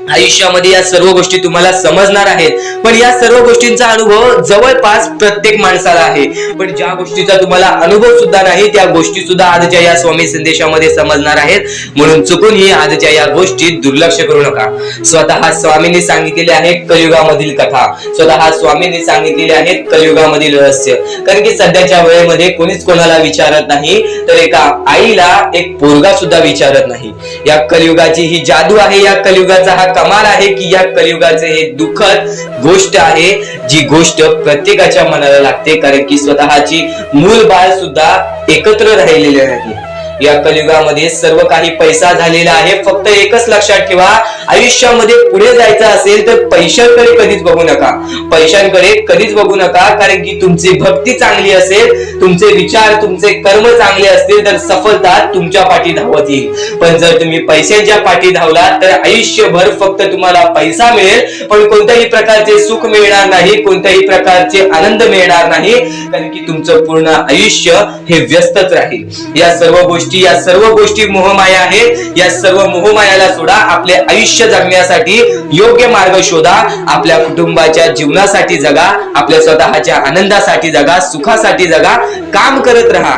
B: आयुष्यामध्ये या सर्व गोष्टी तुम्हाला समजणार आहेत, पण या सर्व गोष्टींचा अनुभव जवळपास प्रत्येक माणसाला आहे. पण ज्या गोष्टीचा तुम्हाला अनुभव सुद्धा नाही त्या गोष्टी सुद्धा आजच्या या स्वामी संदेशामध्ये समजणार आहेत. म्हणून चुकूनही आजच्या या गोष्टी दुर्लक्ष करू नका. स्वतः स्वामींनी सांगितलेले आहे कलियुगामधील कथा, स्वतः स्वामींनी सांगितलेले आहेत कलियुगामधील रहस्य. कारण की सध्याच्या वेळेमध्ये कोणीच कोणाला विचारत नाही, तर एका आईला एक पोरगा सुद्धा विचारत नाही. या कलियुगाची ही जादू आहे, या कलियुगाचा हा कमाल आहे की या कलियुगाचे हे दुःखद गोष्ट आहे, जी गोष्ट प्रत्येकाच्या मनाला लागते. कारण की स्वतःची मूल बाळ सुद्धा एकत्र राहिलेले नाही. या कलियुगामध्ये सर्व काही पैसा झालेला आहे. फक्त एकच लक्षात ठेवा, आयुष्यामध्ये पुढे जायचं असेल तर पैशांकडे कधीच बघू नका, पैशांकडे कधीच बघू नका. कारण की तुमची भक्ती चांगली असेल, तुमचे विचार, तुमचे कर्म चांगले असतील तर सफलता तुमच्या पाठी धावत येईल. पण जर तुम्ही पैशांच्या पाठी धावलात तर आयुष्यभर फक्त तुम्हाला पैसा मिळेल, पण कोणत्याही प्रकारचे सुख मिळणार नाही, कोणत्याही प्रकारचे आनंद मिळणार नाही. कारण की तुमचं पूर्ण आयुष्य हे व्यस्तच राहील. या सर्व गोष्टी, या सर्व गोष्टी मोहमाया आहेत. या सर्व मोहमायाला सोडा. आपले आयुष्य जगण्यासाठी योग्य मार्ग शोधा. आपल्या कुटुंबाच्या जीवनासाठी जगा, आपल्या स्वतःच्या आनंदासाठी जगा, सुखासाठी जगा. काम करत राहा,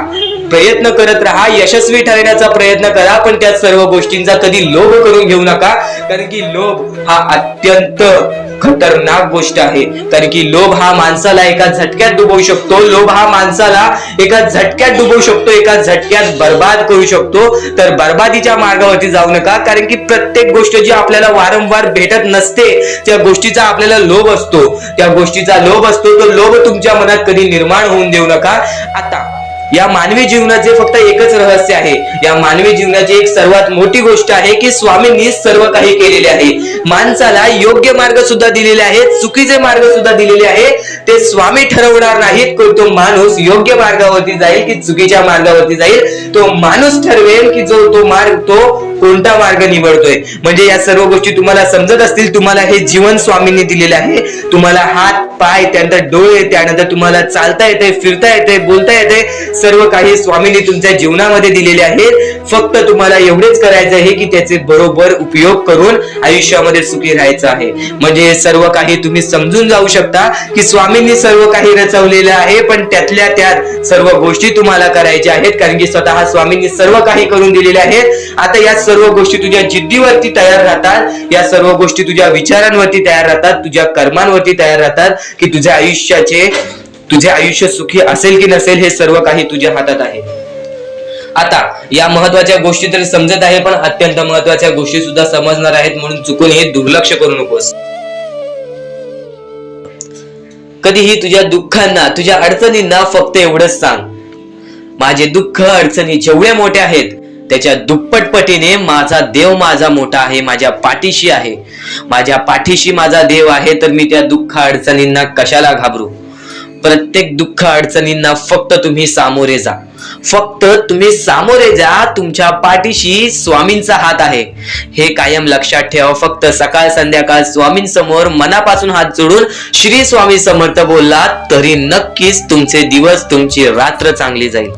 B: प्रयत्न करत राहा, यशस्वी ठरण्याचा प्रयत्न करा, पण त्या सर्व गोष्टींचा कधी लोभ करून घेऊ नका. कारण की लोभ हा अत्यंत खतरनाक गोष्ट आहे, कारण की लोभ हा माणसाला एका झटक्यात डुबवू शकतो. लोभ हा माणसाला एका झटक्यात डुबवू शकतो, एका झटक्यात बर्बाद करू शकतो. तर बर्बादीच्या मार्गावरती जाऊ नका, कारण की प्रत्येक गोष्ट जी आपल्याला वारंवार भेटत नसते त्या गोष्टीचा आपल्याला लोभ असतो, त्या गोष्टीचा लोभ असतो. तो लोभ तुमच्या मनात कधी निर्माण होऊन देऊ नका. आता या मानवी जीवनाचे फक्त एकच रहस्य आहे, या मानवी जीवनाची एक सर्वात मोठी गोष्ट आहे की स्वामींनी सर्व काही केलेले आहे. माणसाला योग्य मार्ग सुद्धा दिलेले आहेत, चुकीचे मार्ग सुद्धा दिलेले आहेत. ते स्वामी ठरवणार नाहीत की तो माणूस योग्य मार्गावरती जाईल की चुकीच्या मार्गावरती जाईल. तो माणूस ठरवेल की जो तो मार्ग तो कोणता मार्ग निवडतोय. म्हणजे या सर्व गोष्टी तुम्हाला समजत असतील. तुम्हाला हे जीवन स्वामींनी दिलेले आहे. तुम्हाला हात पाय, त्यानंतर डोळे, त्यानंतर तुम्हाला चालता येते, फिरता येते, बोलता येते, सर्व काही स्वामींनी तुमच्या जीवनामध्ये दिलेले आहेत. फक्त तुम्हाला एवढेच करायचं आहे की त्याचे बरोबर उपयोग करून आयुष्यामध्ये सुखी राहायचं आहे. म्हणजे सर्व काही तुम्ही समजून जाऊ शकता की स्वामींनी सर्व काही रचवलेलं आहे, पण त्यातल्या त्यात सर्व गोष्टी तुम्हाला करायच्या आहेत, कारण की स्वतः स्वामींनी सर्व काही करून दिलेले आहेत. आता या सर्व गोष्टी तुझ्या जिद्दीवरती तयार राहतात, या सर्व गोष्टी तुझ्या विचारांवरती तयार राहतात, तुझ्या कर्मांवरती तयार राहतात की तुझे आयुष्य सुखी असेल की नसेल हे सर्व काही तुझ्या हातात आहे. आता या महत्वाच्या गोष्टी तर समजत आहे, पण अत्यंत महत्वाच्या गोष्टी सुद्धा समजणार आहेत, म्हणून चुकून हे दुर्लक्ष करू नकोस. कधीही तुझ्या दुःखांना, तुझ्या अडचणींना फक्त एवढंच सांग, माझे दुःख अडचणी जेवढे मोठे आहेत त्याच्या दुप्पटपटीने माझा देव माझा मोठा आहे, माझ्या पाठीशी आहे, माझ्या पाठीशी माझा देव आहे. तर मी त्या दुःख अडचणींना कशाला घाबरू. प्रत्येक दुःख अडचणींना फक्त तुम्ही सामोरे जा, फक्त तुम्ही सामोरे जा. तुमच्या पाठीशी स्वामींचा हात आहे, हे कायम लक्षात ठेवा. फक्त सकाळ संध्याकाळ स्वामींसमोर मनापासून हात जोडून श्री स्वामी समर्थ बोलला तरी नक्कीच तुमचे दिवस, तुमची रात्र चांगली जाईल.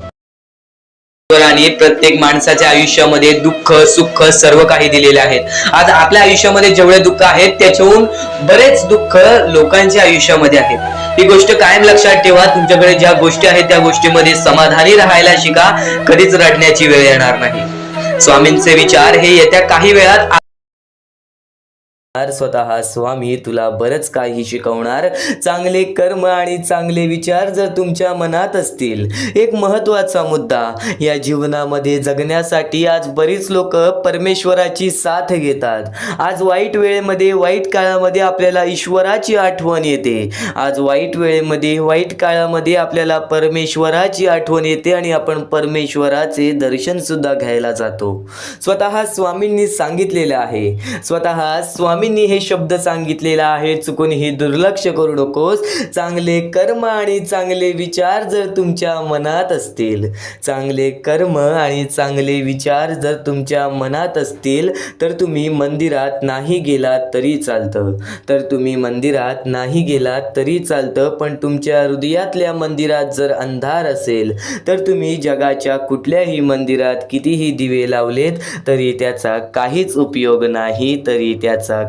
B: आणि प्रत्येक माणसाच्या आयुष्यामध्ये दुःख सुख सर्व काही दिलेले आहेत. आज आपल्या आयुष्यामध्ये जेवढे दुःख आहेत त्याच्याहून बरेच दुःख लोकांच्या आयुष्यामध्ये आहेत. ही गोष्ट कायम लक्षात ठेवा. तुमच्याकडे ज्या गोष्टी आहेत त्या गोष्टीमध्ये समाधानी राहायला शिका, कधीच रडण्याची वेळ येणार नाही. स्वामींचे विचार हे येत्या काही वेळात
A: स्वतः स्वामी तुला बरंच काही शिकवणार. चांगले कर्म आणि चांगले विचार जर तुमच्या मनात असतील, एक महत्त्वाचा मुद्दा या जीवनामध्ये जगण्यासाठी आज बरीच लोक परमेश्वराची साथ घेतात. आज वाईट वेळेमध्ये, वाईट काळामध्ये आपल्याला ईश्वराची आठवण येते. आज वाईट वेळेमध्ये, वाईट काळामध्ये आपल्याला परमेश्वराची आठवण येते आणि आपण परमेश्वराचे दर्शन सुद्धा घ्यायला जातो. स्वतः स्वामींनी सांगितलेलं आहे, स्वतः स्वामींनी हे शब्द सांगितलेला आहे, चुकून ही दुर्लक्ष करू नकोस. चांगले कर्म आणि चांगले विचार जर तुमच्या मनात असतील, चांगले कर्म आणि चांगले विचार जर तुमच्या मनात असतील तर तुम्ही मंदिरात नाही गेलात तरी चालतं, तर तुम्ही मंदिरात नाही गेलात तरी चालतं. पण तुमच्या हृदयातल्या मंदिरात जर अंधार असेल तर तुम्ही जगाच्या कुठल्याही मंदिरात कितीही दिवे लावलेत तरी त्याचा काहीच उपयोग नाही,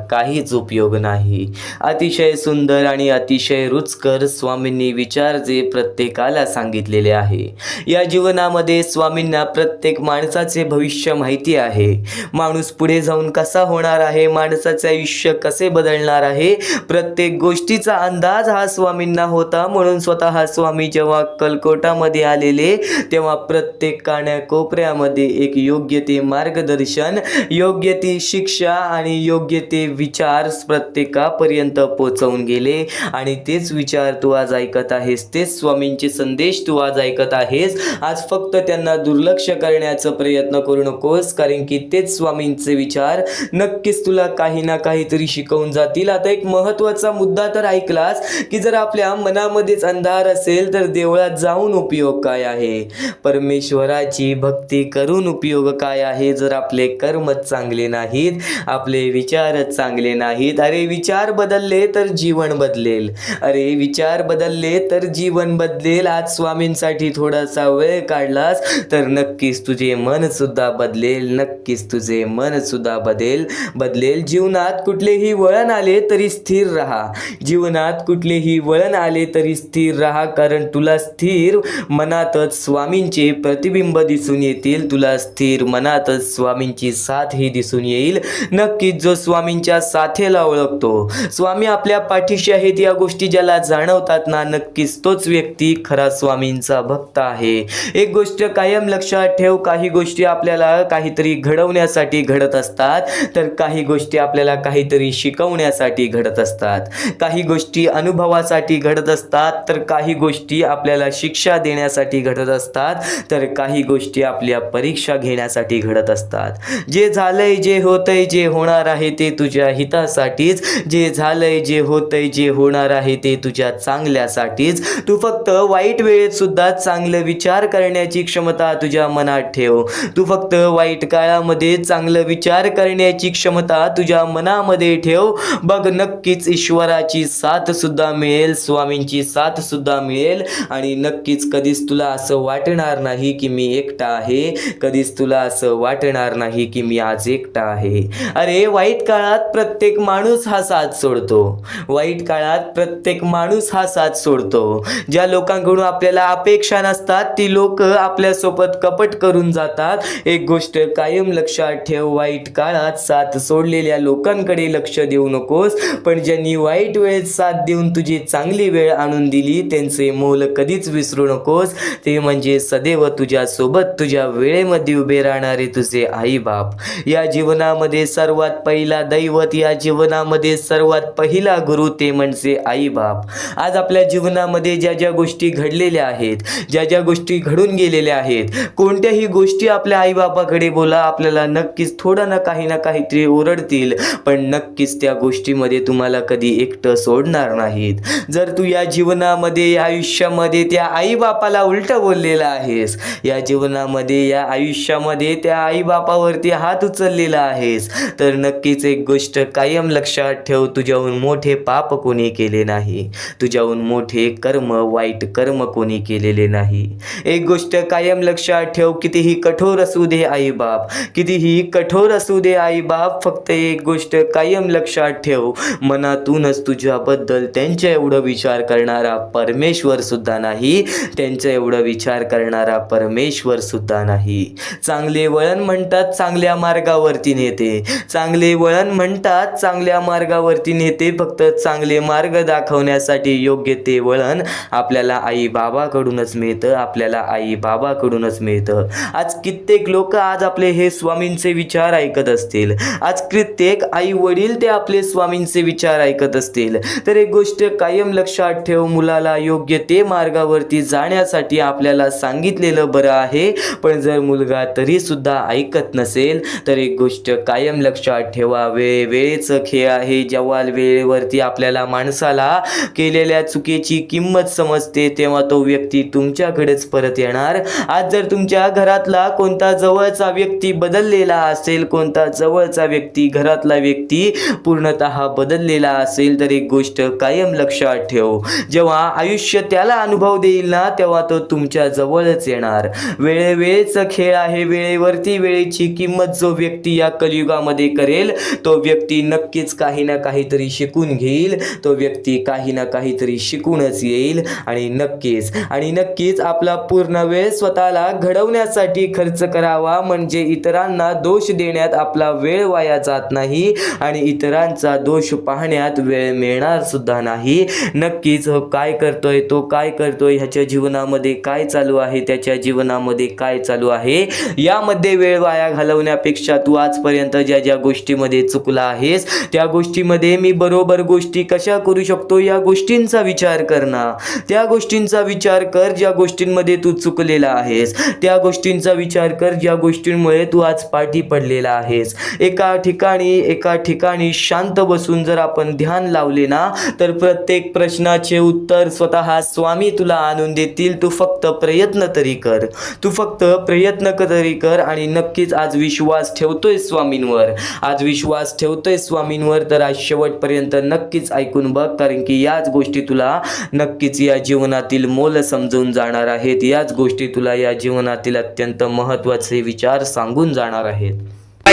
A: काहीच उपयोग नाही. अतिशय सुंदर आणि अतिशय रुचकर स्वामींनी विचार जे प्रत्येकाला सांगितलेले आहे. या जीवनामध्ये स्वामींना प्रत्येक माणसाचे भविष्य माहिती आहे. माणूस पुढे जाऊन कसा होणार आहे, माणसाचे आयुष्य कसे बदलणार आहे, प्रत्येक गोष्टीचा अंदाज हा स्वामींना होता. म्हणून स्वतः स्वामी जेव्हा कलकोटामध्ये आलेले तेव्हा प्रत्येक कानाकोपऱ्यामध्ये एक योग्य ते मार्गदर्शन, योग्य ती शिक्षा आणि योग्य ते विचार प्रत्येकापर्यंत पोहोचवून गेले. आणि तेच विचार तू आज ऐकत आहेस, तेच स्वामींचे संदेश तू आज ऐकत आहेस. आज फक्त त्यांना दुर्लक्ष करण्याचा प्रयत्न करू नकोस, कारण की तेच स्वामींचे विचार नक्कीच तुला काही ना काहीतरी शिकवून जातील. आता एक महत्त्वाचा मुद्दा तर ऐकलास की जर आपल्या मनामध्येच अंधार असेल तर देवळात जाऊन उपयोग काय आहे, परमेश्वराची भक्ती करून उपयोग काय आहे, जर आपले कर्मच चांगले नाहीत, आपले विचारच चांगले नाहीत. अरे विचार बदलले तर जीवन बदलेल, अरे विचार बदलले तर जीवन बदलेल. आज स्वामींसाठी थोडासा वेळ काढलास तर नक्कीच तुझे मन सुद्धा बदलेल, नक्कीच तुझे मन सुद्धा बदलेल. जीवनात कुठलेही वळण आले तरी स्थिर राहा, जीवनात कुठलेही वळण आले तरी स्थिर राहा, कारण तुला स्थिर मनातच स्वामींचे प्रतिबिंब दिसून येतील, तुला स्थिर मनातच स्वामींची साथ ही दिसून येईल. नक्कीच जो स्वामींच्या स्वामींच्या साथेला ओळखतो. स्वामी आपल्या पाठीशी आहेत या गोष्टी ज्याला जाणवतात ना, नक्कीच तोच व्यक्ती खरा स्वामींचा भक्त आहे. एक गोष्ट कायम लक्षात ठेव, काही गोष्टी आपल्याला काहीतरी घडवण्यासाठी घडत असतात, तर काही गोष्टी आपल्याला काहीतरी शिकवण्यासाठी घडत असतात. काही गोष्टी अनुभवासाठी घडत असतात, तर काही गोष्टी आपल्याला शिक्षा देण्यासाठी घडत असतात, तर काही गोष्टी आपल्या परीक्षा घेण्यासाठी घडत असतात. जे झालंय, जे होतंय, जे होणार आहे ते तुझ्या हितासाठीच. जे झालंय, जे होतंय, जे होणार आहे ते तुझ्या चांगल्यासाठीच. तू फक्त वाईट वेळेत सुद्धा चांगलं विचार करण्याची क्षमता तुझ्या मनात ठेव. तू फक्त वाईट काळामध्ये चांगलं विचार करण्याची क्षमता तुझ्या मनामध्ये ठेव. बघ, नक्कीच ईश्वराची साथ सुद्धा मिळेल, स्वामींची साथ सुद्धा मिळेल आणि नक्कीच कधीच तुला असं वाटणार नाही की मी एकटा आहे. कधीच तुला असं वाटणार नाही की मी आज एकटा आहे. अरे, वाईट काळात प्रत्येक माणूस हा साथ सोडतो. वाईट काळात प्रत्येक माणूस हा साथ सोडतो. ज्या लोकांकडून आपल्याला अपेक्षा नसतात ती लोक आपल्यासोबत कपट करून जातात. एक गोष्ट कायम लक्षात ठेव, वाईट काळात साथ सोडलेल्या लोकांकडे लक्ष देऊ नकोस, पण ज्यांनी वाईट वेळेत साथ देऊन तुझी चांगली वेळ आणून दिली त्यांचे मोल कधीच विसरू नकोस. ते म्हणजे सदैव तुझ्या सोबत तुझ्या वेळेमध्ये उभे राहणारे तुझे आई बाप. या जीवनामध्ये सर्वात पहिला दैवत, या जीवनामध्ये सर्वात पहिला गुरु ते म्हणजे आई बाप. आज आपल्या जीवनामध्ये ज्या ज्या गोष्टी घडलेल्या आहेत, ज्या ज्या गोष्टी घडून गेलेल्या आहेत, कोणत्याही गोष्टी आपल्या आईबापाकडे बोला, आपल्याला नक्कीच थोडं ना काहीतरी ओरडतील, पण नक्कीच त्या गोष्टीमध्ये तुम्हाला कधी एकटं सोडणार नाहीत. जर तू या जीवनामध्ये, या आयुष्यामध्ये त्या आईबापाला उलटं बोललेला आहेस, या जीवनामध्ये, या आयुष्यामध्ये त्या आईबापावरती हात उचललेला आहेस, तर नक्कीच एक गोष्ट कायम लक्षात ठेव, तुझ्याहून मोठे पाप कोणी केले नाही, तुझ्याहून मोठे कर्म, वाईट कर्म कोणी केलेले नाही. एक गोष्ट कायम लक्षात ठेव, कितीही कठोर असू दे आईबाप, कितीही कठोर असू दे आईबाप, फक्त एक गोष्ट कायम लक्षात ठेव, मनातूनच तुझ्याबद्दल त्यांच्या एवढं विचार करणारा परमेश्वर सुद्धा नाही, त्यांच्या एवढं विचार करणारा परमेश्वर सुद्धा नाही. चांगले वळण म्हणतात चांगल्या मार्गावरती नेते, चांगले वळण म्हणतात चांगल्या मार्गावरती नेते. फक्त चांगले मार्ग दाखवण्यासाठी योग्य ते वळण आपल्याला आई बाबाकडूनच मिळतं, आपल्याला आई बाबाकडूनच मिळतं. आज कित्येक लोक आज आपले हे स्वामींचे विचार ऐकत असतील, आज कित्येक आई वडील ते आपले स्वामींचे विचार ऐकत असतील, तर एक गोष्ट कायम लक्षात ठेव, मुलाला योग्य ते मार्गावरती जाण्यासाठी आपल्याला सांगितलेलं बरं आहे, पण जर मुलगा तरी सुद्धा ऐकत नसेल तर एक गोष्ट कायम लक्षात ठेवा, वेळेचं खेळ आहे. जेव्हा वेळेवरती आपल्याला माणसाला केलेल्या चुकीची किंमत समजते तेव्हा तो व्यक्ती तुमच्याकडेच परत येणार. आज जर तुमच्या घरातला कोणता जवळचा व्यक्ती बदललेला असेल, कोणता जवळचा व्यक्ती, घरातला व्यक्ती पूर्णतः बदललेला असेल, तर एक गोष्ट कायम लक्षात ठेव, जेव्हा आयुष्य त्याला अनुभव देईल ना तेव्हा तो तुमच्या जवळच येणार. वेळेचा खेळ आहे. वेळेवरती वेळेची किंमत जो व्यक्ती या कलियुगामध्ये करेल तो व्यक्ती नक्कीच काही ना काहीतरी शिकून घेईल, तो व्यक्ती काही ना काहीतरी शिकूनच येईल आणि नक्कीच आपला पूर्ण वेळ स्वतःला घडवण्यासाठी खर्च करावा, म्हणजे इतरांना दोष देण्यात आपला वेळ वाया जात नाही आणि इतरांचा दोष पाहण्यात वेळ मिळणार सुद्धा नाही. नक्कीच काय करतोय, तो काय करतोय, ह्याच्या जीवनामध्ये काय चालू आहे, त्याच्या जीवनामध्ये काय चालू आहे, यामध्ये वेळ वाया घालवण्यापेक्षा तू आजपर्यंत ज्या ज्या गोष्टीमध्ये चुकला आहेस त्या गोष्टीमध्ये मी बरोबर गोष्टी कशा करू शकतो या गोष्टींचा विचार कर ना. त्या गोष्टींचा विचार कर ज्या गोष्टींमध्ये तू चुकलेला आहेस, त्या गोष्टींचा विचार कर ज्या गोष्टींमुळे तू आज पाठी पडलेला आहेस. एका ठिकाणी शांत बसून जर आपण ध्यान लावले ना तर प्रत्येक प्रश्नाचे उत्तर स्वतः स्वामी तुला आणून देतील. तू फक्त प्रयत्न तरी कर, तू फक्त प्रयत्न तरी कर आणि नक्कीच आज विश्वास ठेवतोय स्वामींवर, आज विश्वास ठेवतोय स्वामींवर तर आज शेवटपर्यंत नक्कीच ऐकून बघ, कारण की याच गोष्टी तुला नक्कीच या जीवनातील मोल समजून जाणार आहेत, याच गोष्टी तुला या जीवनातील अत्यंत महत्त्वाचे विचार सांगून जाणार आहेत.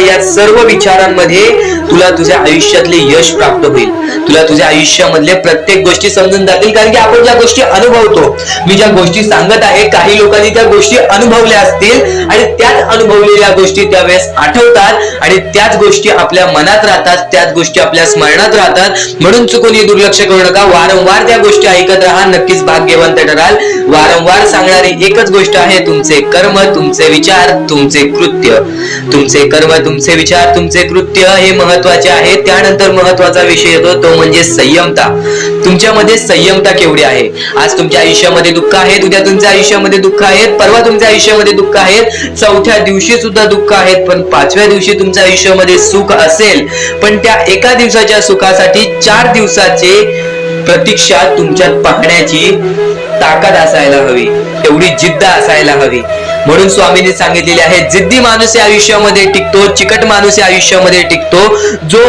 B: या सर्व विचारांमध्ये तुला तुझ्या आयुष्यातले यश प्राप्त होईल. तुला तुझ्या आयुष्यामधले प्रत्येक गोष्टी समजून जातील, कारण की आपण ज्या गोष्टी अनुभवतो, मी ज्या गोष्टी सांगत आहे, काही लोकांनी त्या गोष्टी अनुभवल्या असतील आणि त्याच अनुभवलेल्या गोष्टी त्यावेळेस आठवतात आणि त्याच गोष्टी आपल्या मनात राहतात, त्याच गोष्टी आपल्या स्मरणात राहतात. म्हणून चुकून दुर्लक्ष करू नका. वारंवार त्या गोष्टी ऐकत राहा, नक्कीच भाग्यवंत ठराल. वारंवार सांगणारी एकच गोष्ट आहे, तुमचे कर्म, तुमचे विचार, तुमचे कृत्य. तुमचे कर्म, तुमचे विचार, तुमचे कृत्य हे महत्वाचे आहे. त्यानंतर महत्वाचा विषय येतो तो म्हणजे संयमता. तुमच्यामध्ये संयमता केवढी आहे? आज तुमच्या आयुष्यामध्ये दुःख आहे, उद्या तुमच्या आयुष्यामध्ये दुःख आहेत, परवा तुमच्या आयुष्यामध्ये दुःख आहेत, चौथ्या दिवशी सुद्धा दुःख आहेत, पण पाचव्या दिवशी तुमच्या आयुष्यामध्ये सुख असेल. पण त्या एका दिवसाच्या सुखासाठी 4 दिवसाचे प्रतीक्षा तुमच्यात पाहण्याची ताकद असायला हवी, तेवढी जिद्द असायला हवी. म्हणून स्वामींनी सांगितलेले आहे, जिद्दी माणूस या आयुष्यामध्ये टिकतो, चिकट माणूस या आयुष्यामध्ये टिकतो. जो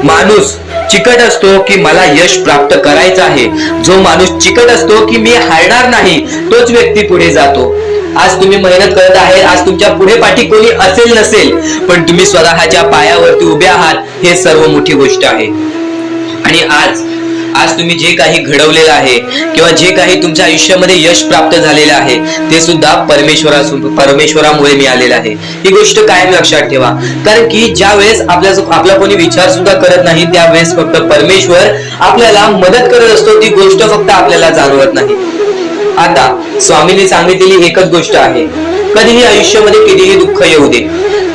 B: माणूस चिकट असतो की मला यश प्राप्त करायचं आहे, जो माणूस चिकट असतो की मी हारणार नाही, तोच व्यक्ती पुढे जातो. आज तुम्ही मेहनत करत आहे, आज तुमच्या पुढे पाठी कोणी असेल नसेल, पण तुम्ही स्वतःच्या पायावरती उभे आहात, हे सर्व मोठी गोष्ट आहे. आणि आज तुम्ही जे काही घडवलेलं आहे किंवा जे काही तुमच्या आयुष्यामध्ये यश प्राप्त झालेलं आहे, ते सुद्धा परमेश्वरामुळे मिळालेलं आहे. ही गोष्ट कायम लक्षात ठेवा, कारण की ज्या वेळेस आपला कोणी विचार सुद्धा करत नाही, त्यावेळेस फक्त परमेश्वर आपल्याला मदत करत असतो. ती गोष्ट फक्त आपल्याला जाणवत नाही. आता स्वामींनी सांगितलेली एकच गोष्ट आहे, कधीही आयुष्यामध्ये कितीही दुःख येऊ दे,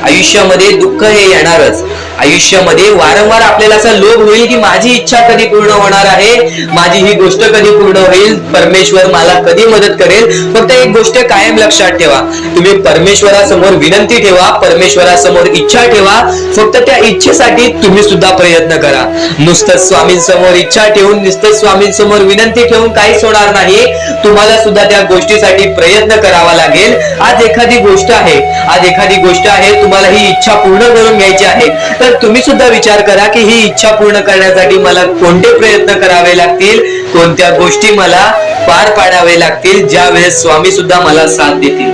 B: आयुष्यामध्ये दुःख हे येणारच. आयुष्यामध्ये वारंवार आपल्याला असा लोभ होईल की माझी इच्छा कधी पूर्ण होणार आहे, माझी ही गोष्ट कधी पूर्ण होईल, परमेश्वर मला कधी मदत करेल. फक्त एक गोष्ट कायम लक्षात ठेवा, तुम्ही परमेश्वरासमोर विनंती ठेवा, परमेश्वरासमोर इच्छा ठेवा. फक्त त्या इच्छेसाठी तुम्ही सुद्धा प्रयत्न करा. नुसतं स्वामींसमोर इच्छा ठेवून, नुसतं स्वामींसमोर विनंती ठेवून काहीच होणार नाही. तुम्हाला सुद्धा त्या गोष्टीसाठी प्रयत्न करावा लागेल. आज एखादी गोष्ट आहे, तुम्हाला ही इच्छा पूर्ण करून घ्यायची आहे, तर तुम्ही सुद्धा विचार करा की ही इच्छा पूर्ण करण्यासाठी मला कोणते प्रयत्न करावे लागतील, कोणत्या गोष्टी मला पार पाडावे लागतील, ज्या वेळेस स्वामी सुद्धा मला साथ देतील.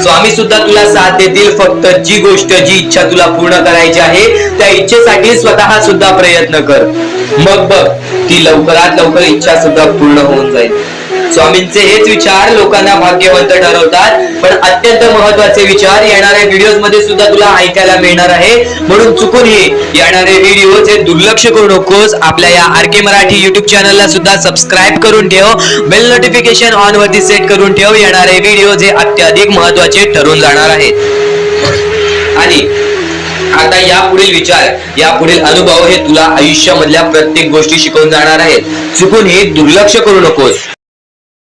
B: स्वामी सुद्धा तुला साथ देतील. फक्त जी गोष्ट, जी इच्छा तुला पूर्ण करायची आहे, त्या इच्छेसाठी स्वतः सुद्धा प्रयत्न कर. मग बघ ती लवकरात लवकर इच्छा सुद्धा पूर्ण होऊन जाईल. स्वामींचे हेच विचार लोकांना भाग्यवंत ठरवतात. पण अत्यंत महत्वाचे विचार येणाऱ्या व्हिडिओज मध्ये सुद्धा तुला ऐकायला मिळणार आहे. म्हणून चुकूनही येणारे व्हिडिओ हे दुर्लक्ष करू नकोस. आपल्या या RK मराठी युट्यूब चॅनलला सुद्धा सबस्क्राईब करून ठेव, बेल नोटिफिकेशन ऑन वरती सेट करून ठेव. येणारे व्हिडिओ हे अत्याधिक महत्वाचे ठरून जाणार आहेत. आणि आता यापुढील विचार, यापुढील अनुभव हे तुला आयुष्यामधल्या प्रत्येक गोष्टी शिकवून जाणार आहेत. चुकूनही दुर्लक्ष करू नकोस.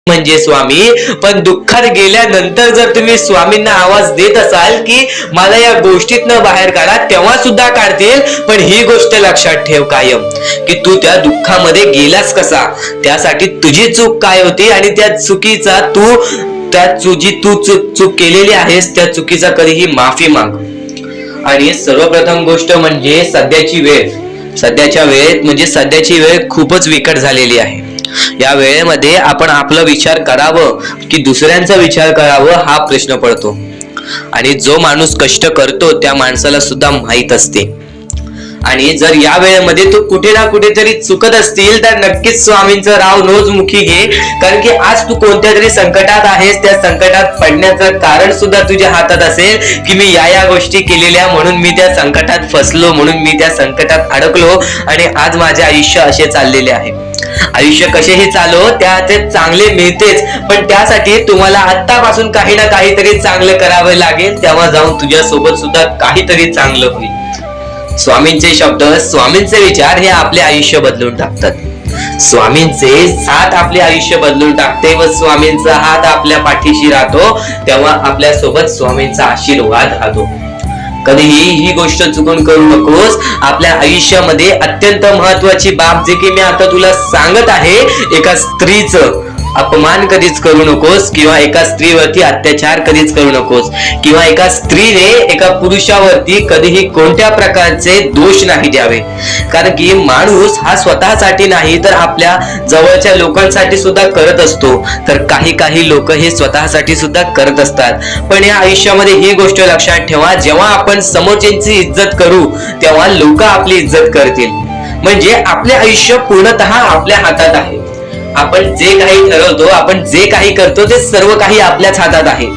B: म्हणजे स्वामी, पण दुःखात गेल्यानंतर जर तुम्ही स्वामींना आवाज देत असाल की मला या गोष्टीतनं बाहेर काढा, तेव्हा सुद्धा काढतील. पण ही गोष्ट लक्षात ठेव कायम की तू त्या दुःखामध्ये गेलास कसा, त्यासाठी तुझी चूक काय होती आणि त्या चुकीचा चूक केलेली आहेस, त्या चुकीचा कधीही माफी माग. आणि सर्वप्रथम गोष्ट म्हणजे सध्याची वेळ खूपच विकट झालेली आहे. या वेळेमध्ये आपण आपला विचार करावं की दुसऱ्यांचा विचार करावं, हा प्रश्न पडतो. आणि जो माणूस कष्ट करतो त्या माणसाला सुद्धा माहित असते. आणि जर या वेळेमध्ये तू कुठे ना कुठेतरी चुकत असतील तर नक्कीच स्वामींचं राव रोजमुखी घे. कारण की आज तू कोणत्या तरी संकटात आहेस, त्या संकटात पडण्याचं कारण सुद्धा तुझ्या हातात असेल की मी या गोष्टी केलेल्या, म्हणून मी त्या संकटात फसलो, म्हणून मी त्या संकटात अडकलो आणि आज माझे आयुष्य असे चाललेले आहे. आयुष्य कसेही चालो, त्याचे चांगले मिळतेच, पण त्यासाठी तुम्हाला आत्तापासून काही ना काहीतरी चांगलं करावे लागेल. तेव्हा जाऊन तुझ्या सोबत सुद्धा काहीतरी चांगलं होईल. स्वामींचे शब्द, स्वामींचे विचार हे आपले आयुष्य बदलून टाकतात. स्वामींचे साथ आपले आयुष्य बदलून टाकते व स्वामींचा हात आपल्या पाठीशी राहतो, तेव्हा आपल्या सोबत स्वामींचा आशीर्वाद राहतो. कधीही ही गोष्ट चुकून करू नकोस. आपल्या आयुष्यामध्ये अत्यंत महत्वाची बाब, जे की मी आता तुला सांगत आहे, एका स्त्रीचं अपमान कधीच करू नकोस, किंवा एका स्त्रीवरती अत्याचार कधीच करू नकोस, किंवा एका स्त्रीने एका पुरुषावरती कधीही कोणत्या प्रकारचे दोष नाही द्यावे. कारण की माणूस हा स्वतःसाठी नाही तर आपल्या जवळच्या लोकांसाठी सुद्धा करत असतो. तर काही लोक हे स्वतःसाठी सुद्धा करत असतात. पण या आयुष्यामध्ये ही गोष्ट लक्षात ठेवा, जेव्हा आपण समोरच्यांची इज्जत करू तेव्हा लोक आपली इज्जत करतील. म्हणजे आपले आयुष्य पूर्णतः आपल्या हातात आहे. आपण जे काही ठरवतो, आपण जे काही करतो ते सर्व काही आपल्याच हातात आहे.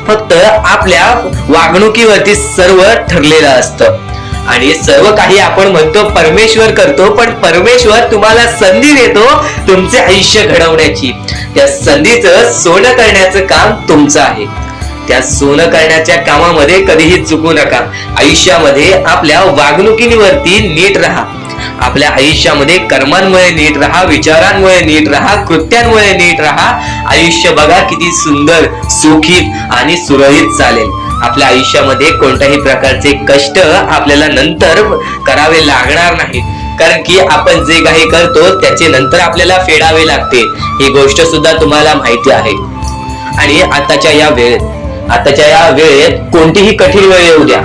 B: फक्त आपल्या वागणुकीवरती सर्व ठरलेलं असतं. आणि सर्व काही आपण म्हणतो परमेश्वर करतो, पण परमेश्वर तुम्हाला संधी देतो तुमचे आयुष्य घडवण्याची. त्या संधीचं सोनं करण्याचं काम तुमचं आहे. त्या सोनं करण्याच्या कामामध्ये कधीही चुकू नका. आयुष्यामध्ये आपल्या वागणुकीवरती नीट राहा. आपल्या आयुष्यामध्ये कर्मांमुळे नीट राहा, विचारांमुळे नीट राहा, कृत्यांमुळे नीट राहा. आयुष्य बघा किती सुंदर, सुखीत आणि सुरळीत चालेल. आपल्या आयुष्यामध्ये कोणत्याही प्रकारचे कष्ट आपल्याला नंतर करावे लागणार नाहीत. कारण की आपण जे काही करतो त्याचे नंतर आपल्याला फेडावे लागते. ही गोष्ट सुद्धा तुम्हाला माहिती आहे. आणि आताच्या या वेळेत कोणतीही कठीण वेळ येऊ द्या,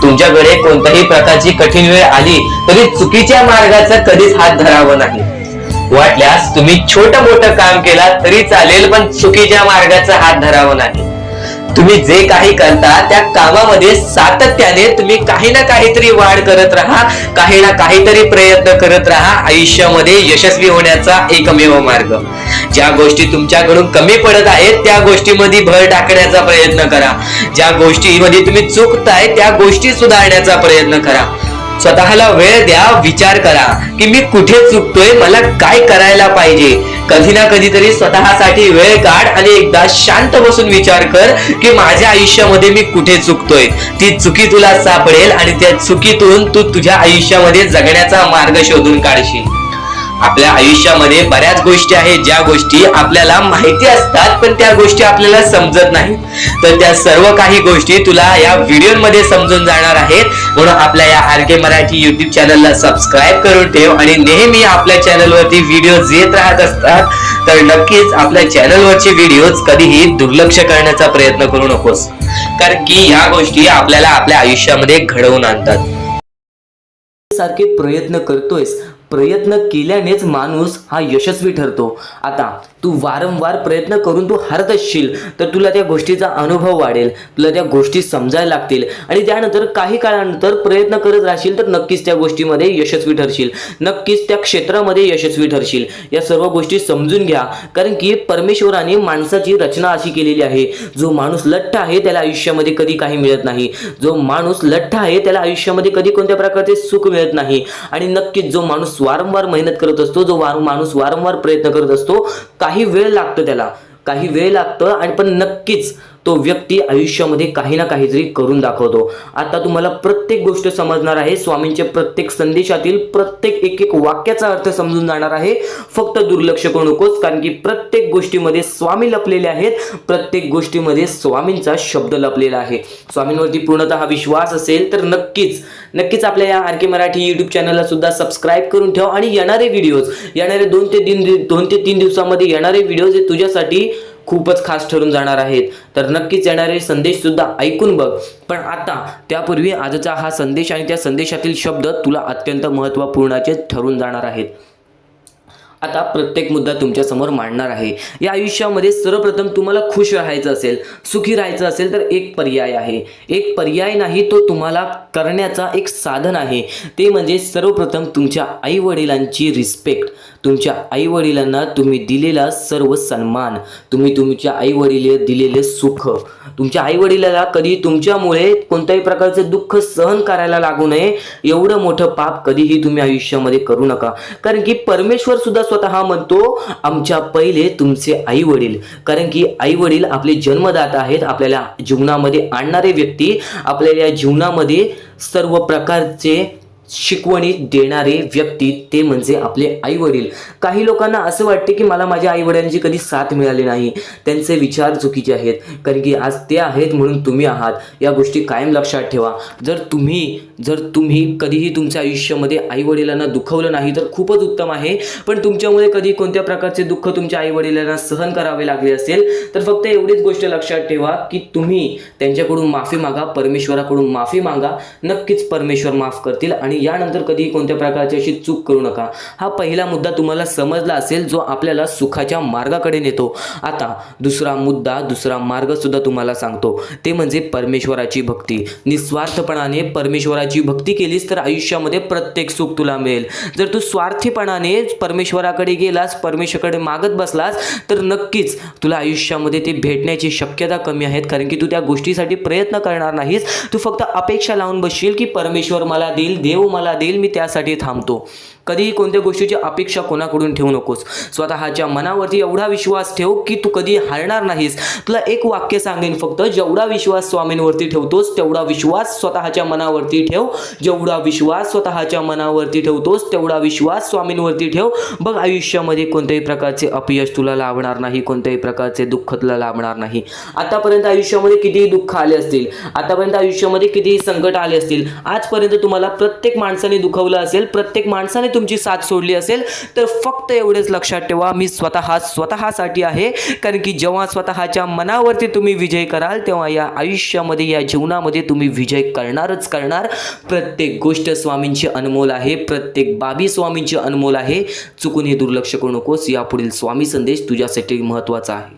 B: तुमच्याकडे कोणत्याही प्रकारची कठीण वेळ आली तरी चुकीच्या मार्गाचा कधीच हात धरावा नाही. वाटल्यास तुम्ही छोटं मोठं काम केला तरी चालेल, पण चुकीच्या मार्गाचा हात धरावा नाही. तुम्ही जे काही करता त्या कामामध्ये सातत्याने तुम्ही काही ना काहीतरी वाढ करत राहा, काही ना काहीतरी प्रयत्न करत राहा. आयुष्यामध्ये यशस्वी होण्याचा एकमेव मार्ग. ज्या गोष्टी तुमच्याकडून कमी पडत आहेत त्या गोष्टीमध्ये भर टाकण्याचा प्रयत्न करा. ज्या गोष्टीमध्ये तुम्ही चुकताय त्या गोष्टी सुधारण्याचा प्रयत्न करा. स्वतःला वेळ द्या, विचार करा की मी कुठे चुकतोय, मला काय करायला पाहिजे. कधी ना कधीतरी स्वतःसाठी वेळ काढ आणि एकदा शांत बसून विचार कर की माझ्या आयुष्यामध्ये मी कुठे चुकतोय. ती चुकी तुला सापडेल आणि त्या चुकीतून तू तुझ्या आयुष्यामध्ये जगण्याचा मार्ग शोधून काढशील. आपल्या आयुष्यामध्ये बऱ्याच गोष्टी आहेत ज्या गोष्टी आपल्याला माहिती असतात पण त्या गोष्टी आपल्याला समजत नाहीत. तर त्या सर्व काही गोष्टी तुला या व्हिडिओमध्ये समजून जाणार आहेत. म्हणून आपल्या या RK मराठी YouTube चॅनलला सबस्क्राईब करून ठेव आणि नेहमी आपल्या चॅनलवरती व्हिडिओज येत राहत असतात. तर नक्कीच आपल्या चॅनलवरचे व्हिडिओज कधीही दुर्लक्ष करण्याचा प्रयत्न करू नकोस, कारण की या गोष्टी आपल्याला आपल्या आयुष्यामध्ये घडवून आणतात.
A: सारखे प्रयत्न करतोयस, प्रयत्न केल्यानेच माणूस हा यशस्वी ठरतो. आता तू वारंवार प्रयत्न करून तू हरत असशील तर तुला त्या गोष्टीचा अनुभव वाढेल, तुला त्या गोष्टी समजायला लागतील आणि त्यानंतर काही काळानंतर प्रयत्न करत राहशील तर नक्कीच त्या गोष्टीमध्ये यशस्वी ठरशील, नक्कीच त्या क्षेत्रामध्ये यशस्वी ठरशील. या सर्व गोष्टी समजून घ्या, कारण की परमेश्वराने माणसाची रचना अशी केलेली आहे. जो माणूस लठ्ठ आहे त्याला आयुष्यामध्ये कधी काही मिळत नाही. जो माणूस लठ्ठ आहे त्याला आयुष्यामध्ये कधी कोणत्या प्रकारचे सुख मिळत नाही. आणि नक्कीच जो माणूस वारंवार मेहनत करत असतो, जो माणूस वारंवार प्रयत्न करत असतो, काही वेळ लागतो, त्याला काही वेळ लागतं आणि पण नक्कीच तो व्यक्ती आयुष्यामध्ये काही ना काहीतरी करून दाखवतो. आता तुम्हाला प्रत्येक गोष्ट समजणार आहे. स्वामींच्या प्रत्येक संदेशातील प्रत्येक एक वाक्याचा अर्थ समजून जाणार आहे. फक्त दुर्लक्ष करू नकोस, कारण की प्रत्येक गोष्टीमध्ये स्वामी लपलेले आहेत. प्रत्येक गोष्टीमध्ये स्वामींचा शब्द लपलेला आहे. स्वामींवरती पूर्णतः विश्वास असेल तर नक्कीच आपल्या या RK मराठी YouTube चॅनलला सुद्धा सबस्क्राईब करून ठेव. आणि येणारे व्हिडिओज, येणारे 2 ते 3 दिवसामध्ये येणारे व्हिडिओज हे तुझ्यासाठी खूपच खास ठरून जाणार आहेत. तर नक्कीच येणारे संदेश सुद्धा ऐकून बघ. पण आता त्यापूर्वी आजचा हा संदेश आणि त्या संदेशातील शब्द तुला अत्यंत महत्त्वपूर्णाचे ठरून जाणार आहेत. आता प्रत्येक मुद्दा तुमच्या समोर मांडणार आहे. या आयुष्यामध्ये सर्वप्रथम तुम्हाला खुश राहायचं असेल, सुखी राहायचं असेल तर एक पर्याय आहे. एक पर्याय नाही, तो तुम्हाला करण्याचा एक साधन आहे. ते म्हणजे सर्वप्रथम तुमच्या आईवडिलांची रिस्पेक्ट, तुमच्या आईवडिलांना तुम्ही दिलेला सर्व सन्मान, तुम्ही तुमच्या आईवडिलांना दिलेले सुख, तुमच्या आईवडिलाला कधी तुमच्यामुळे कोणत्याही प्रकारचे दुःख सहन करायला लागू नये एवढं मोठं पाप कधीही तुम्ही आयुष्यामध्ये करू नका. कारण की परमेश्वर सुद्धा स्वतः म्हणतो आमच्या पहिले तुमचे आई वडील. कारण की आई वडील आपले जन्मदाता आहेत, आपल्याला जीवनामध्ये आणणारे व्यक्ती, आपल्याला जीवनामध्ये सर्व प्रकारचे शिकवणी देणारे व्यक्ती ते म्हणजे आपले आई वडील. काही लोकांना असं वाटते की मला माझ्या आई वडिलांची कधी साथ मिळाली नाही. त्यांचे विचार चुकीचे आहेत, कारण की आज ते आहेत म्हणून तुम्ही आहात. या गोष्टी कायम लक्षात ठेवा. जर तुम्ही कधीही तुमच्या आयुष्यामध्ये आई वडिलांना दुखवलं नाही तर खूपच उत्तम आहे. पण तुमच्यामुळे कधी कोणत्या प्रकारचे दुःख तुमच्या आई वडिलांना सहन करावे लागले असेल तर फक्त एवढीच गोष्ट लक्षात ठेवा की तुम्ही त्यांच्याकडून माफी मागा, परमेश्वराकडून माफी मागा. नक्कीच परमेश्वर माफ करतील आणि यानंतर कधी कोणत्या प्रकारची अशी चूक करू नका. हा पहिला मुद्दा तुम्हाला समजला असेल जो आपल्याला सुखाच्या मार्गाकडे नेतो. आता दुसरा मार्ग सुद्धा तुम्हाला सांगतो, ते म्हणजे परमेश्वराची भक्ती. निस्वार्थपणाने परमेश्वराची भक्ती केलीस तर आयुष्यामध्ये प्रत्येक सुख तुला मिळेल. जर तू स्वार्थीपणाने परमेश्वराकडे गेलास, परमेश्वराकडे मागत बसलास तर नक्कीच तुला आयुष्यामध्ये ते भेटण्याची शक्यता कमी आहेत, कारण की तू त्या गोष्टीसाठी प्रयत्न करणार नाहीस. तू फक्त अपेक्षा लावून बसशील की परमेश्वर मला देईल, देव मला देईल, मी त्यासाठी थांबतो. कधीही कोणत्या गोष्टीची अपेक्षा कोणाकडून ठेवू नकोस. स्वतःच्या मनावरती एवढा विश्वास ठेव की तू कधी हारणार नाहीस. तुला एक वाक्य सांगेन फक्त, जेवढा विश्वास स्वामींवरती ठेवतोस तेवढा विश्वास स्वतःच्या मनावरती ठेव. जेवढा विश्वास स्वतःच्या मनावरती ठेवतोस तेवढा विश्वास स्वामींवरती ठेव. बघ, आयुष्यामध्ये कोणत्याही प्रकारचे अपयश तुला लाभणार नाही, कोणत्याही प्रकारचे दुःख तुला लाभणार नाही. आतापर्यंत आयुष्यामध्ये कितीही दुःख आले असतील, आतापर्यंत आयुष्यामध्ये कितीही संकट आले असतील, आजपर्यंत तुम्हाला प्रत्येक माणसाने दुखवलं असेल, प्रत्येक माणसाने तुमची साथ सोडली असेल, तर फक्त एवढेच लक्षात ठेवा, मी स्वतःसाठी आहे. कारण की जेव्हा स्वतःच्या मनावरती तुम्ही विजय कराल तेव्हा या आयुष्यामध्ये, या जीवनामध्ये तुम्ही विजय करणारच करणार. प्रत्येक गोष्ट स्वामींची अनमोल आहे, प्रत्येक बाबी स्वामींची अनमोल आहे. चुकून हे दुर्लक्ष करू नकोस. यापुढील स्वामी संदेश तुझ्यासाठी महत्त्वाचा आहे.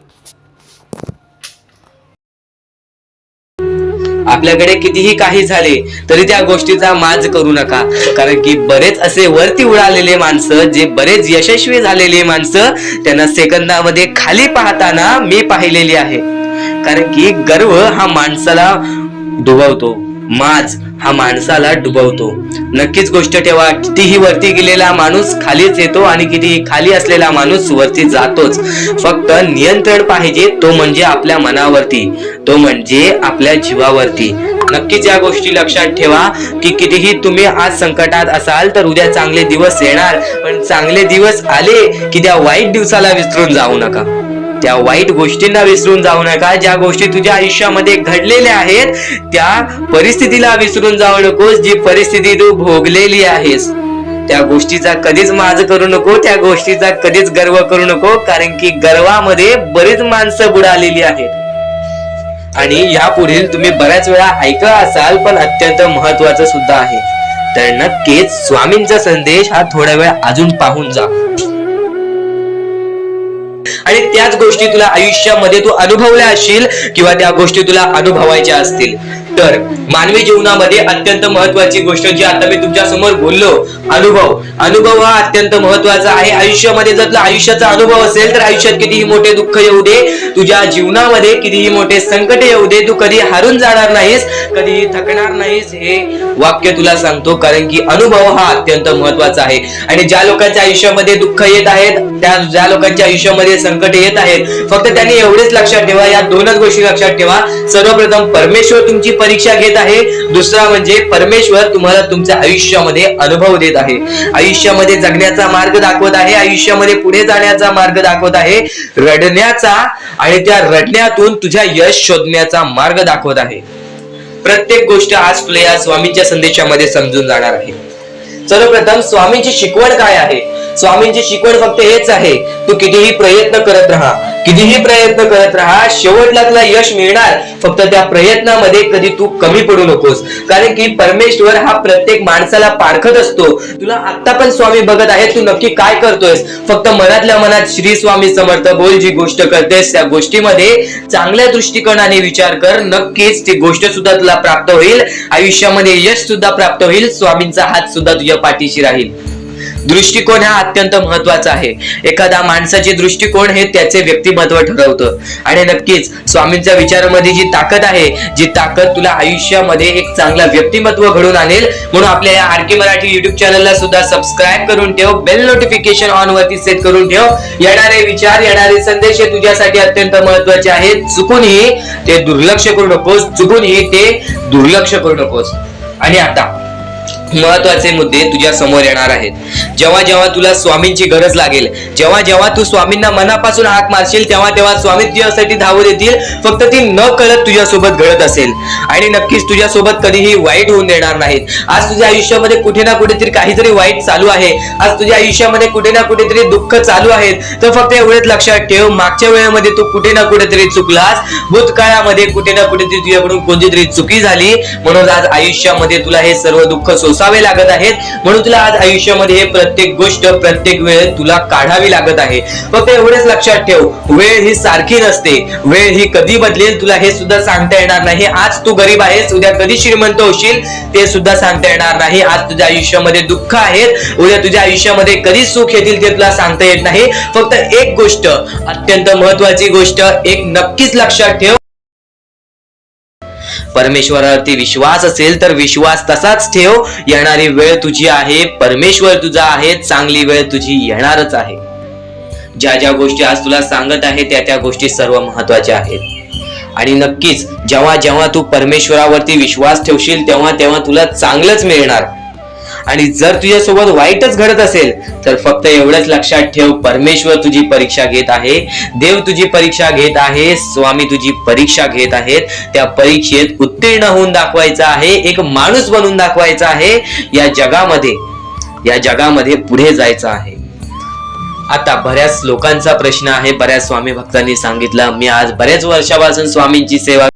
B: आपल्याकडे कितीही काही झाले तरी त्या गोष्टीचा माज करू नका, कारण की बरेच असे वरती उडालेले माणसं, जे बरेच यशस्वी झालेले माणसं, त्यांना सेकंदामध्ये खाली पाहताना मी पाहिलेली आहे. कारण की गर्व हा माणसाला डुबवतो, माज हा माणसाला डुबवतो. नक्कीच गोष्ट ठेवा, कितीही वरती गेलेला माणूस खालीच येतो आणि कितीही खाली असलेला माणूस वरती जातोच. फक्त नियंत्रण पाहिजे, तो म्हणजे आपल्या मनावरती, तो म्हणजे आपल्या जीवावरती. नक्कीच या गोष्टी लक्षात ठेवा की कितीही तुम्ही आज संकटात असाल तर उद्या चांगले दिवस येणार. पण चांगले दिवस आले की त्या वाईट दिवसाला विसरून जाऊ नका, त्या वाईट गोष्टींना विसरून जाऊ नका. ज्या गोष्टी तुझ्या आयुष्यामध्ये घडलेल्या आहेत त्या परिस्थितीला विसरून जाऊ नकोस. जी परिस्थिती तू भोगलेली आहेस त्या गोष्टीचा कधीच माज करू नको, त्या गोष्टीचा कधीच गर्व करू नको, कारण की गर्वामध्ये बरीच माणसं बुडालेली आहेत. आणि यापुढील तुम्ही बऱ्याच वेळा ऐकलं असाल, पण अत्यंत महत्वाचं सुद्धा आहे. तर नक्कीच स्वामींचा संदेश हा थोडा वेळ अजून पाहून जा आणि त्याच गोष्टी तुला आयुष्यामध्ये तू अनुभवल्या असशील किंवा त्या गोष्टी तुला अनुभवायच्या असतील. तर मानवी जीवनामध्ये अत्यंत महत्वाची गोष्ट जी आता मी तुमच्या समोर बोललो, अनुभव हा अत्यंत महत्वाचा आहे. आयुष्यामध्ये जर तुला आयुष्याचा अनुभव असेल तर आयुष्यात कितीही मोठे दुःख येऊ दे, तुझ्या जीवनामध्ये कितीही मोठे संकट येऊ दे, तू कधी हारून जाणार नाहीस, कधीही थकणार नाहीस. हे वाक्य तुला सांगतो, कारण की अनुभव हा अत्यंत महत्वाचा आहे. आणि ज्या लोकांच्या आयुष्यामध्ये दुःख येत आहेत, ज्या लोकांच्या आयुष्यामध्ये संकट येत आहेत, फक्त त्यांनी एवढेच लक्षात ठेवा, या दोनच गोष्टी लक्षात ठेवा. सर्वप्रथम परमेश्वर तुमची परीक्षा घेत आहे, दुसरा म्हणजे परमेश्वर तुम्हाला तुमच्या आयुष्यामध्ये अनुभव देत आहे, आयुष्यामध्ये जगण्याचा मार्ग दाखवत आहे, आयुष्यामध्ये पुढे जाण्याचा मार्ग दाखवत आहे, रडण्याचा आणि त्या रडण्यातून तुझ्या यश शोधण्याचा मार्ग दाखवत आहे. प्रत्येक गोष्ट आज तुला या स्वामींच्या संदेशामध्ये समजून जाणार आहे. सर्वप्रथम स्वामींची शिकवण काय आहे? स्वामींची शिकवण फक्त हेच आहे, तू कितीही प्रयत्न करत राहा, कितीही प्रयत्न करत राहा, शेवटला तुला यश मिळणार. फक्त त्या प्रयत्नामध्ये कधी तू कमी पडू नकोस, कारण की परमेश्वर हा प्रत्येक माणसाला पारखत असतो. तुला आता पण स्वामी बघत आहे, तू नक्की काय करतोयस. फक्त मनातल्या मनात श्री स्वामी समर्थ बोल. जी गोष्ट करतेस त्या गोष्टीमध्ये चांगल्या दृष्टिकोनाने विचार कर, नक्कीच ती गोष्ट सुद्धा तुला प्राप्त होईल, आयुष्यामध्ये यश सुद्धा प्राप्त होईल, स्वामींचा हात सुद्धा तुझ्या पाठीशी राहील. दृष्टिकोन हा अत्यंत महत्वाचा आहे. एखादा माणसाचे दृष्टिकोन हे त्याचे व्यक्तिमत्व ठरवतं. आणि नक्कीच स्वामींच्या विचारामध्ये जी ताकद आहे, जी ताकद तुला आयुष्यामध्ये एक चांगला व्यक्तिमत्व घडून आणेल. म्हणून आपल्या या आरके मराठी युट्यूब चॅनलला सुद्धा सबस्क्राईब करून ठेव, बेल नोटिफिकेशन ऑन वरती सेट करून ठेव. येणारे विचार, येणारे संदेश हे तुझ्यासाठी अत्यंत महत्वाचे आहेत. चुकूनही ते दुर्लक्ष करू नकोस, चुकूनही ते दुर्लक्ष करू नकोस. आणि आता महत्वाचे मुद्दे तुझ्या समोर येणार आहेत. जेव्हा जेव्हा तुला स्वामींची गरज लागेल, जेव्हा जेव्हा तू स्वामींना मनापासून हाक मारशील, तेव्हा तेव्हा स्वामी तुझ्यासाठी धावत येतील. फक्त ती न कळत तुझ्यासोबत घडत असेल आणि नक्कीच तुझ्यासोबत कधीही वाईट होऊन देणार नाहीत. आज तुझ्या आयुष्यामध्ये कुठे ना कुठेतरी काहीतरी वाईट चालू आहे, आज तुझ्या आयुष्यामध्ये कुठे ना कुठेतरी दुःख चालू आहेत, तर फक्त एवढंच लक्षात ठेव, मागच्या वेळेमध्ये तू कुठे ना कुठेतरी चुकलास, भूतकाळामध्ये कुठे ना कुठेतरी तुझ्याकडून कोणतीतरी चुकी झाली, म्हणून आज आयुष्यामध्ये तुला हे सर्व दुःख सोसावे लागत आहेत. म्हणून तुला आज आयुष्यामध्ये हे प्रत्येक गोष्ट प्रत्येक वेळ तुला काढावी लागत आहे. फक्त एवढेच लक्षात ठेव, वेळ ही सारखी नसते, वेळ ही कधी बदलेल तुला हे सुद्धा सांगता येणार नाही. आज तू गरीब आहेस, उद्या कधी श्रीमंत होशील ते सुद्धा सांगता येणार नाही. आज तुझ्या आयुष्यामध्ये दुःख आहेत, उद्या तुझ्या आयुष्यामध्ये कधी सुख येतील ते तुला सांगता येत नाही. फक्त एक गोष्ट, अत्यंत महत्वाची गोष्ट एक नक्कीच लक्षात ठेव, परमेश्वरावरती विश्वास असेल तर विश्वास तसाच ठेव. येणारी वेळ तुझी आहे, परमेश्वर तुझा आहे, चांगली वेळ तुझी येणारच आहे. ज्या ज्या गोष्टी आज तुला सांगत आहे त्या त्या गोष्टी सर्व महत्वाच्या आहेत आणि नक्कीच जेव्हा जेव्हा तू परमेश्वरावरती विश्वास ठेवशील तेव्हा तेव्हा तुला चांगलंच मिळणार. आणि जर तुझ्यासोबत वाईटच घडत असेल तर फक्त एवढंच लक्षात ठेव, परमेश्वर तुझी परीक्षा घेत आहे, देव तुझी परीक्षा घेत आहे, स्वामी तुझी परीक्षा घेत आहेत. त्या परीक्षेत उत्तीर्ण होऊन दाखवायचं आहे, एक माणूस बनून दाखवायचा आहे, या जगामध्ये पुढे जायचं आहे. आता बऱ्याच लोकांचा प्रश्न आहे, बऱ्याच स्वामी भक्तांनी सांगितलं, मी आज बऱ्याच वर्षापासून स्वामींची सेवा